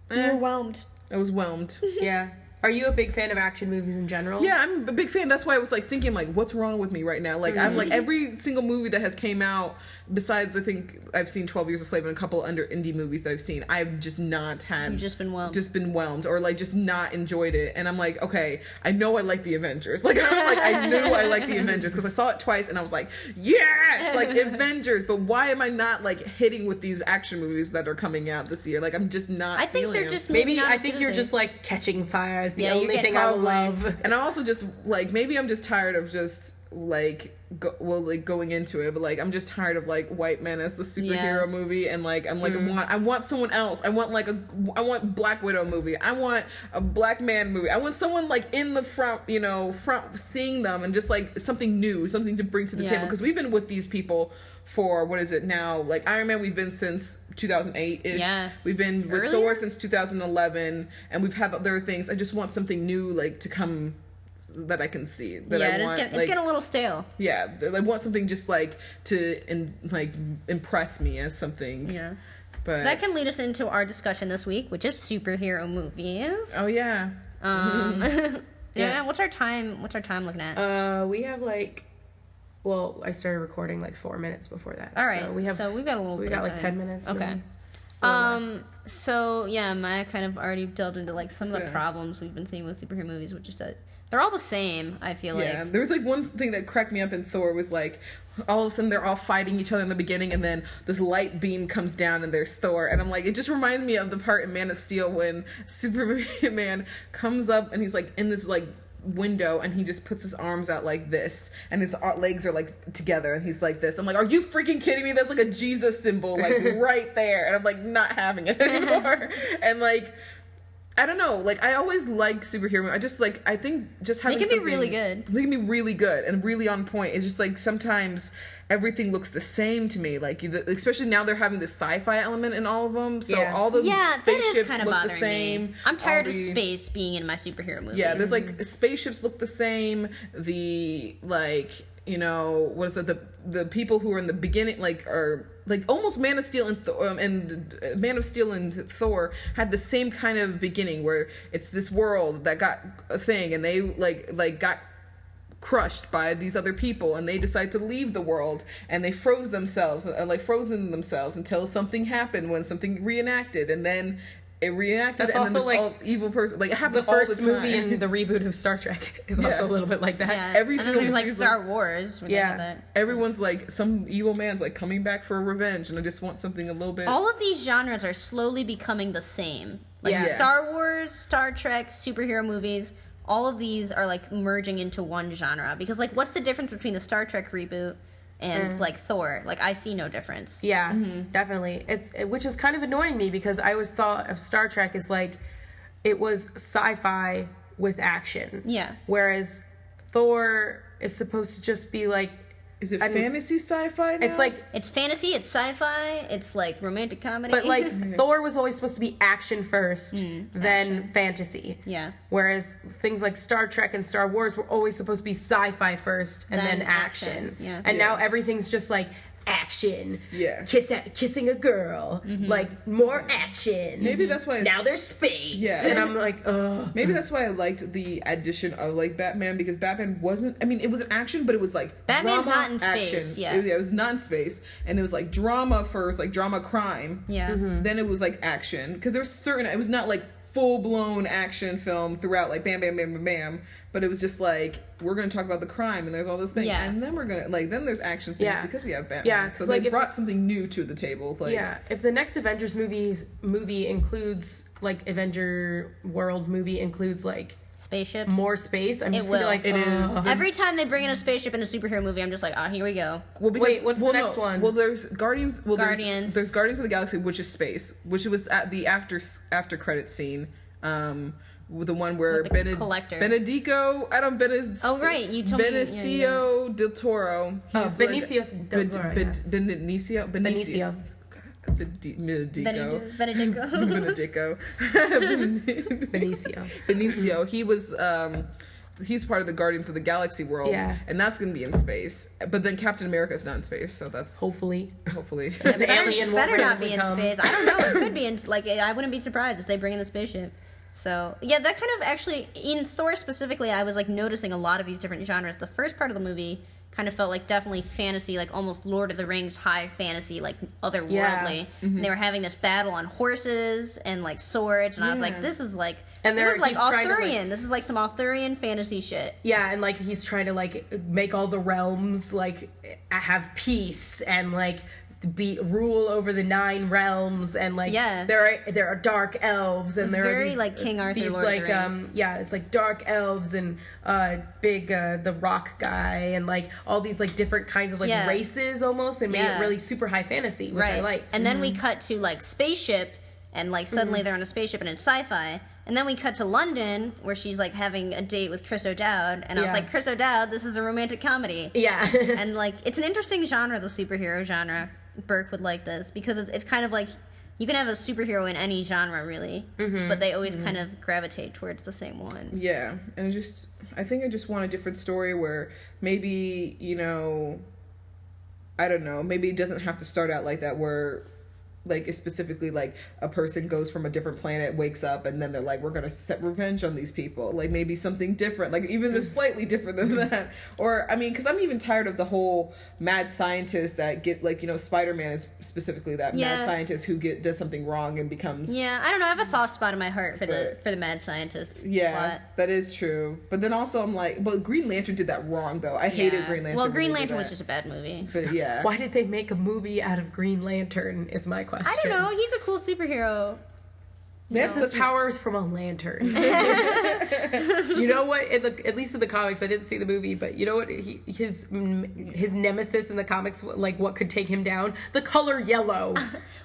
You were whelmed. I was whelmed. Yeah. Are you a big fan of action movies in general? Yeah, I'm a big fan. That's why I was like thinking like, what's wrong with me right now? Like I'm like every single movie that has came out, besides I think I've seen 12 Years a Slave and a couple under indie movies that I've seen, I've just not had. You've just been whelmed. Just been whelmed or like just not enjoyed it. And I'm like, okay, I know I like the Avengers. Like I was like, I knew I liked the Avengers because I saw it twice and I was like, yes, like Avengers. But why am I not like hitting with these action movies that are coming out this year? Like I'm just not. I think feeling they're them. just Maybe not I as think good you're as just they- like catching fire is the Yeah, you're only getting thing I Probably. love. And I'm also just like maybe I'm just tired of just like going into it, but like I'm just tired of like white men as the superhero movie, and like I'm like I want someone else. I want Black Widow movie. I want a black man movie. I want someone like in the front seeing them and just like something new, something to bring to the table, because we've been with these people for what is it now? Like Iron Man, we've been since 2008-ish. Yeah. We've been with Earlier? Thor since 2011, and we've had other things. I just want something new like to come that I can see. That I want, it's getting a little stale. yeah, I want something just like to impress me as something. Yeah. But So that can lead us into our discussion this week, which is superhero movies. oh yeah, Yeah. What's our time looking at? We have like, well, I started recording like 4 minutes before that. All right. So we've got a little we bit got of like time. 10 minutes. Okay. maybe. Or less. So yeah, Maya kind of already delved into like some of the Yeah. problems we've been seeing with superhero movies, which is that they're all the same. I feel yeah. like. There was like one thing that cracked me up in Thor was like all of a sudden they're all fighting each other in the beginning, and then this light beam comes down and there's Thor, and I'm like, it just reminded me of the part in Man of Steel when Superman comes up and he's like in this like window and he just puts his arms out like this and his legs are like together and he's like this. I'm like, are you freaking kidding me? There's like a Jesus symbol like right there, and I'm like not having it anymore. And like I don't know, like I always like superhero. I just like I think just having They can be something- really good. They can be really good and really on point. It's just like sometimes everything looks the same to me. Like especially now they're having this sci-fi element in all of them. So Yeah. all the Yeah, that is spaceships kind of look the bothering same. me. I'm tired All of the- space being in my superhero movies. Yeah, there's like spaceships look the same. The like what is it? The people who are in the beginning are like almost Man of Steel and Man of Steel and Thor had the same kind of beginning where it's this world that got a thing and they like got crushed by these other people and they decide to leave the world and they frozen themselves until something happened when something reenacted, and then it reenacted. That's and then also, this like, all evil person, like it happens The all first the time. movie in the reboot of Star Trek is Yeah. also a little bit like that. Yeah. every and then single there's like movie's Star Wars. when they Yeah. have that. Everyone's like some evil man's like coming back for revenge, and I just want something a little bit. All of these genres are slowly becoming the same. Like Yeah. Star Wars, Star Trek, superhero movies, all of these are like merging into one genre. Because like what's the difference between the Star Trek reboot and like Thor? Like I see no difference. Yeah, definitely. Which is kind of annoying me because I always thought of Star Trek as like it was sci-fi with action. Yeah. Whereas Thor is supposed to just be like Is it I mean, fantasy sci-fi now? it's like, It's fantasy, it's sci-fi, it's like romantic comedy. but like Thor was always supposed to be action first, then fantasy. yeah. Whereas things like Star Trek and Star Wars were always supposed to be sci-fi first and Then then action. action. Yeah. And Yeah. now everything's just like action. Yeah. Kissing a girl. Like more action. Maybe that's why it's, Now there's space. Yeah. And I'm like, ugh. maybe that's why I liked the addition of like Batman, because Batman wasn't. I mean, it was an action, but it was like Batman's drama, not in space, action. yeah. It was not in space, and it was like drama first, like drama crime. Yeah. Then it was like action, because there was certain. It was not like full blown action film throughout, like bam, bam, bam, bam, bam. But it was just like we're going to talk about the crime, and there's all this thing, Yeah. and then we're gonna like then there's action scenes Yeah. because we have Batman. Yeah, so 'cause, they like, if- brought something new to the table. Like Yeah. If the next Avengers movie includes like Avenger World movie includes like Spaceships. more space, I'm It just gonna be will. like, It is. ugh. Every time they bring in a spaceship in a superhero movie, I'm just like, here we go. Well, because, Wait, what's the next one? Well, there's Guardians. Well, Guardians. There's Guardians of the Galaxy, which is space, which was at the after credit scene. With the one where With the collector. Benedico, I don't Benedicio. Oh, right, you told me- Benicio del Toro. Oh, He's Benicio del Toro, yeah. Benicio. Benicio. Benedico. Benedico. Benedico. Benicio. Benicio. He was. He's part of the Guardians of the Galaxy world, Yeah. and that's going to be in space. But then Captain America is not in space, so that's Hopefully. hopefully. The alien will Better not be randomly in come. space. I don't know. It could be in. Like, I wouldn't be surprised if they bring in the spaceship. So, yeah, that kind of actually, in Thor specifically, I was, like, noticing a lot of these different genres. The first part of the movie kind of felt like definitely fantasy, like almost Lord of the Rings high fantasy, like otherworldly. Yeah. And they were having this battle on horses and, like, swords, and I was like, this is like... And this is like he's trying to, Arthurian. This is like some Arthurian fantasy shit. Yeah, and like he's trying to like make all the realms like have peace and like be rule over the 9 realms, and like there are dark elves, and it's there very are these, like King Arthur, these Lord like of the Rings. it's like dark elves and big the rock guy, and like all these like different kinds of like races almost, and made it really super high fantasy, which I liked. And then we cut to like spaceship, and like suddenly they're on a spaceship and it's sci-fi. And then we cut to London, where she's, like, having a date with Chris O'Dowd. And I was like, Chris O'Dowd, this is a romantic comedy. Yeah. And, like, it's an interesting genre, the superhero genre. Burke would like this. Because it's kind of like, you can have a superhero in any genre, really. But they always kind of gravitate towards the same ones. Yeah. And I think I just want a different story where maybe, you know, I don't know, maybe it doesn't have to start out like that, where... like, it's specifically, like, a person goes from a different planet, wakes up, and then they're like, we're gonna set revenge on these people. Like, maybe something different. Like, even if slightly different than that. Or, I mean, because I'm even tired of the whole mad scientist that like, you know, Spider-Man is specifically that mad scientist who does something wrong and becomes... Yeah, I don't know, I have a soft spot in my heart for the mad scientist plot. That is true. But then also I'm like, but Green Lantern did that wrong, though. I hated Green Lantern. Well, Green Lantern was just a bad movie. But, yeah. Why did they make a movie out of Green Lantern, is my question. I don't know, he's a cool superhero. That's the powers from a lantern. You know what? At least in the comics, I didn't see the movie, but you know what? His nemesis in the comics, like what could take him down? The color yellow.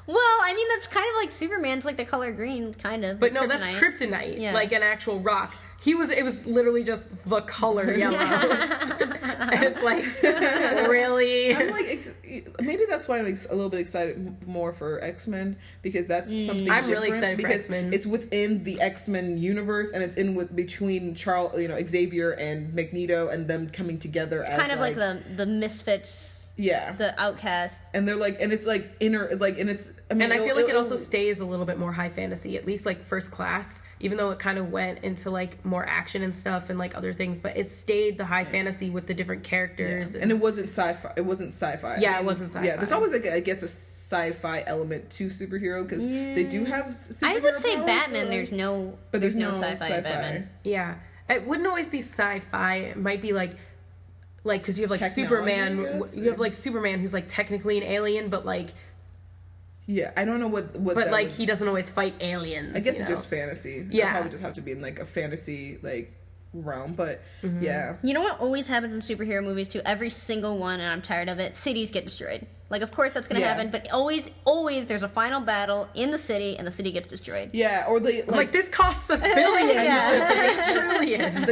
Well, I mean that's kind of like Superman's, like the color green, kind of. But no, that's kryptonite, like an actual rock. It was literally just the color yellow. And it's like, really? I'm like, maybe that's why I'm a little bit excited more for X-Men, because that's something I'm different. really excited for because X-Men. it's within the X-Men universe, and it's between Xavier and Magneto, and them coming together as kind of like the misfits. Yeah, the outcast, and they're like, and it's like inner, like, and it's. I mean, and I feel like it also stays a little bit more high fantasy, at least like First Class, even though it kind of went into like more action and stuff and like other things, but it stayed the high fantasy with the different characters, and it wasn't sci-fi. It wasn't sci-fi. Yeah, it wasn't sci-fi. Yeah, there's always like I guess a sci-fi element to superhero, because they do have superhero I would say powers, Batman. There's no sci-fi in Batman. Yeah, it wouldn't always be sci-fi. It might be like because you have like Superman, you have like Superman who's like technically an alien, but like I don't know what but like he doesn't always fight aliens. I guess it's just fantasy. Yeah, probably just have to be in like a fantasy like realm, but yeah. You know what always happens in superhero movies too? Every single one, and I'm tired of it. Cities get destroyed. Like, of course that's gonna happen, but always there's a final battle in the city, and the city gets destroyed. Yeah, or they like this costs us billions, trillions.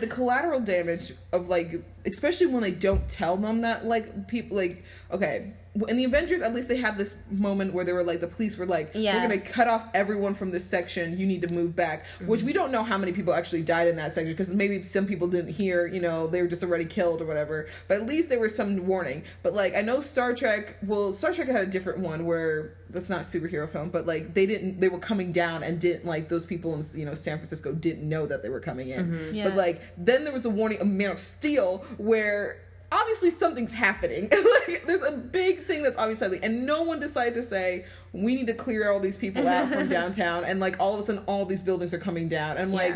The collateral damage of like, especially when they don't tell them that, like, people like, okay, in the Avengers, at least they had this moment where they were like, the police were like, we're gonna cut off everyone from this section, you need to move back, which we don't know how many people actually died in that section, because maybe some people didn't hear, you know, they were just already killed or whatever, but at least there was some warning. But like, I know Star Trek had a different one where that's not a superhero film, but like they were coming down and didn't, like, those people in, you know, San Francisco didn't know that they were coming in. But like, then there was a warning of Man of Steel where obviously something's happening. Like, there's a big thing that's obviously happening, and no one decided to say, we need to clear all these people out from downtown, and like all of a sudden all these buildings are coming down, and like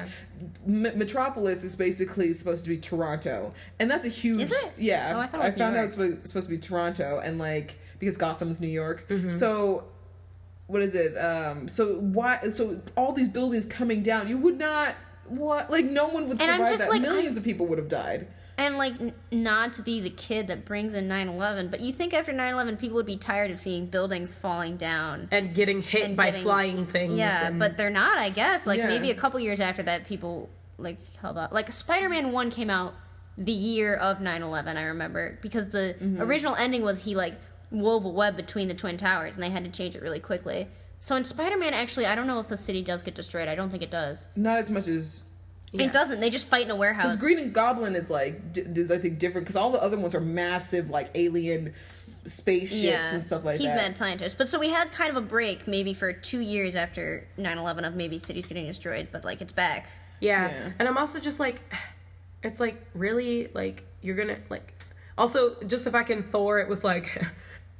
Metropolis is basically supposed to be Toronto, and that's a huge... Is it? Yeah. Oh, I thought it was I found New out it's supposed to be Toronto, and like, because Gotham's New York. So what is it? So all these buildings coming down, you would not... What? Like, no one would survive that. Like, millions of people would have died. And, like, not to be the kid that brings in 9/11, but you think after 9/11 people would be tired of seeing buildings falling down. And getting hit by flying things. Yeah, but they're not, I guess. Like, maybe a couple years after that, people, like, held up. Like, Spider-Man 1 came out the year of 9/11, I remember, because the original ending was he, like, wove a web between the Twin Towers, and they had to change it really quickly. So in Spider-Man, actually, I don't know if the city does get destroyed. I don't think it does. Not as much as... Yeah. It doesn't. They just fight in a warehouse. Because Green Goblin is like, is I think different, because all the other ones are massive, like, alien spaceships and stuff like he's that. He's mad scientist. But so we had kind of a break maybe for 2 years after 9/11 of maybe cities getting destroyed, but like it's back. Yeah. And I'm also just like, it's like, really, like, you're gonna, like, also, just if I can Thor, it was like,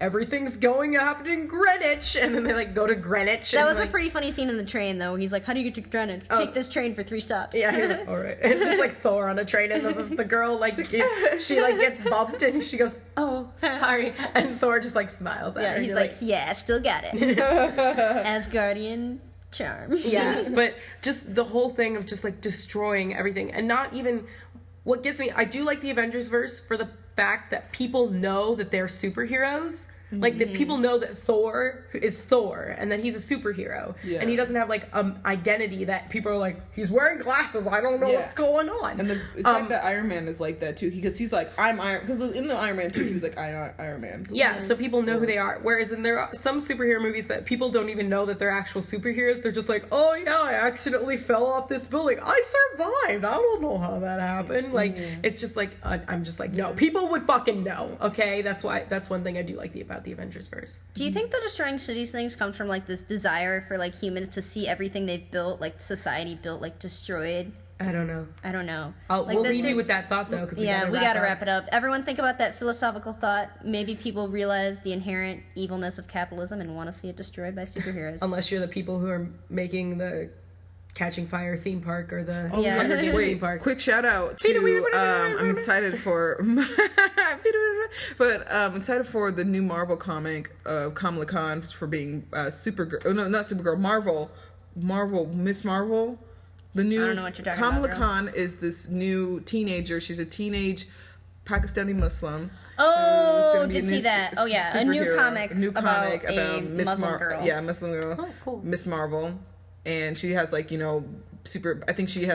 everything's happening in Greenwich, and then they, like, go to Greenwich. That was like, a pretty funny scene in the train, though. He's like, how do you get to Greenwich? Take this train for 3 stops. Yeah, he's like, all right. And just, like, Thor on a train, and the girl, like, she gets bumped, and she goes, oh, sorry. And Thor just, like, smiles at her. He's like, yeah, I still got it. Asgardian charm. Yeah, but just the whole thing of just, like, destroying everything, and not even... What gets me, I do like the Avengers verse for the fact that people know that they're superheroes. Like, that people know that Thor is Thor and that he's a superhero. Yeah. And he doesn't have, like, identity that people are like, he's wearing glasses, I don't know what's going on. And the fact that Iron Man is like that, too, because he's like, I'm Iron... Because in the Iron Man 2, he was like, I'm Iron Man. Yeah, so people know who they are. Whereas there are some superhero movies that people don't even know that they're actual superheroes. They're just like, oh, yeah, I accidentally fell off this building. I survived. I don't know how that happened. Like, it's just like, I'm just like, no, people would fucking know, okay? That's one thing I do like about the Avengers verse. Do you think the destroying cities things comes from like this desire for like humans to see everything they've built, like society built, like destroyed? I don't know. Like, we'll leave you with that thought though, because we gotta wrap it up. Everyone think about that philosophical thought. Maybe people realize the inherent evilness of capitalism and want to see it destroyed by superheroes. Unless you're the people who are making the Catching Fire theme park or the Hunger Games Wait, theme park. quick shout out to I'm excited for I'm excited for the new Marvel comic of Kamala Khan for being Supergirl. Oh, no, not Supergirl. Miss Marvel. The new I don't know what you're talking Kamala about, Khan is this new teenager. She's a teenage Pakistani Muslim. Oh, did see that. Oh yeah, a new comic about a Miss Muslim girl. Yeah, Muslim girl. Oh, cool. Miss Marvel. And she has like, I think she's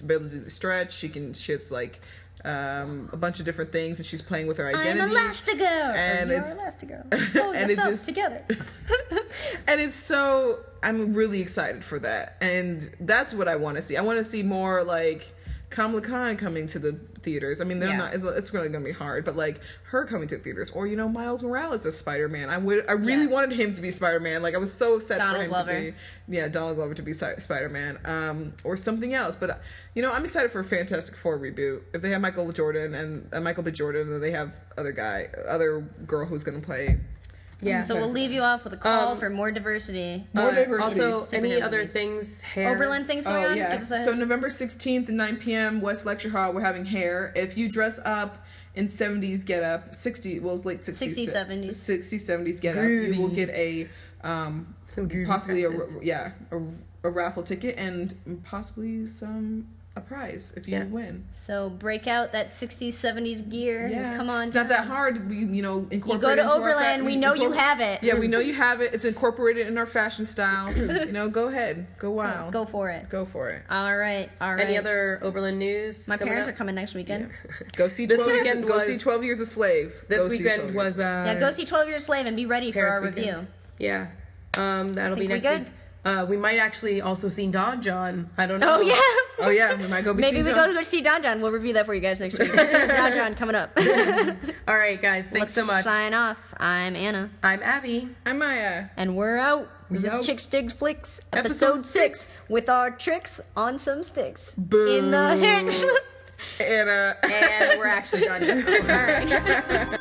able to stretch. She has like a bunch of different things, and she's playing with her identity. I'm Elastigirl. And you're it's Elastigirl. Pull and yourself together. And I'm really excited for that. And that's what I want to see. I want to see more like Kamala Khan coming to the theaters. I mean, it's really going to be hard, but like her coming to the theaters, or Miles Morales as Spider-Man. I really wanted him to be Spider-Man. Like I was so upset for him to be Donald Glover to be Spider-Man, or something else. But I'm excited for a Fantastic Four reboot. If they have Michael Jordan and Michael B. Jordan, then they have other girl who's going to play. Yeah. So we'll leave you off with a call for more diversity. More diversity. Also, any other things? Hair. Oberlin things going on? Yeah. So November 16th at 9 p.m. West Lecture Hall, we're having hair. If you dress up in 70s get up, late 60s, 70s. 70s get up, you will get a possibly a raffle ticket and possibly a prize if you win. So break out that 60s, 70s gear. Yeah. Come on. It's not that hard. We, incorporate you go to Oberlin, we know you have it. Yeah, we know you have it. It's incorporated in our fashion style. Go ahead. Go wild. Go for it. All right. Any other Oberlin news? My parents are coming next weekend. Yeah. Go see 12 Years a Slave. This weekend was go see 12 Years a Slave and be ready for our review. Yeah. That'll be next week. We might actually also see Don John. I don't know. Oh, yeah. Oh, yeah. We might go Maybe we go see Don John. We'll review that for you guys next week. Don John coming up. All right, guys. Thanks so much. Sign off. I'm Anna. I'm Abby. I'm Maya. And we're out. This is Chicks Dig Flicks, episode 6, with our tricks on some sticks. Boom. In the hitch. And we're actually done. All right.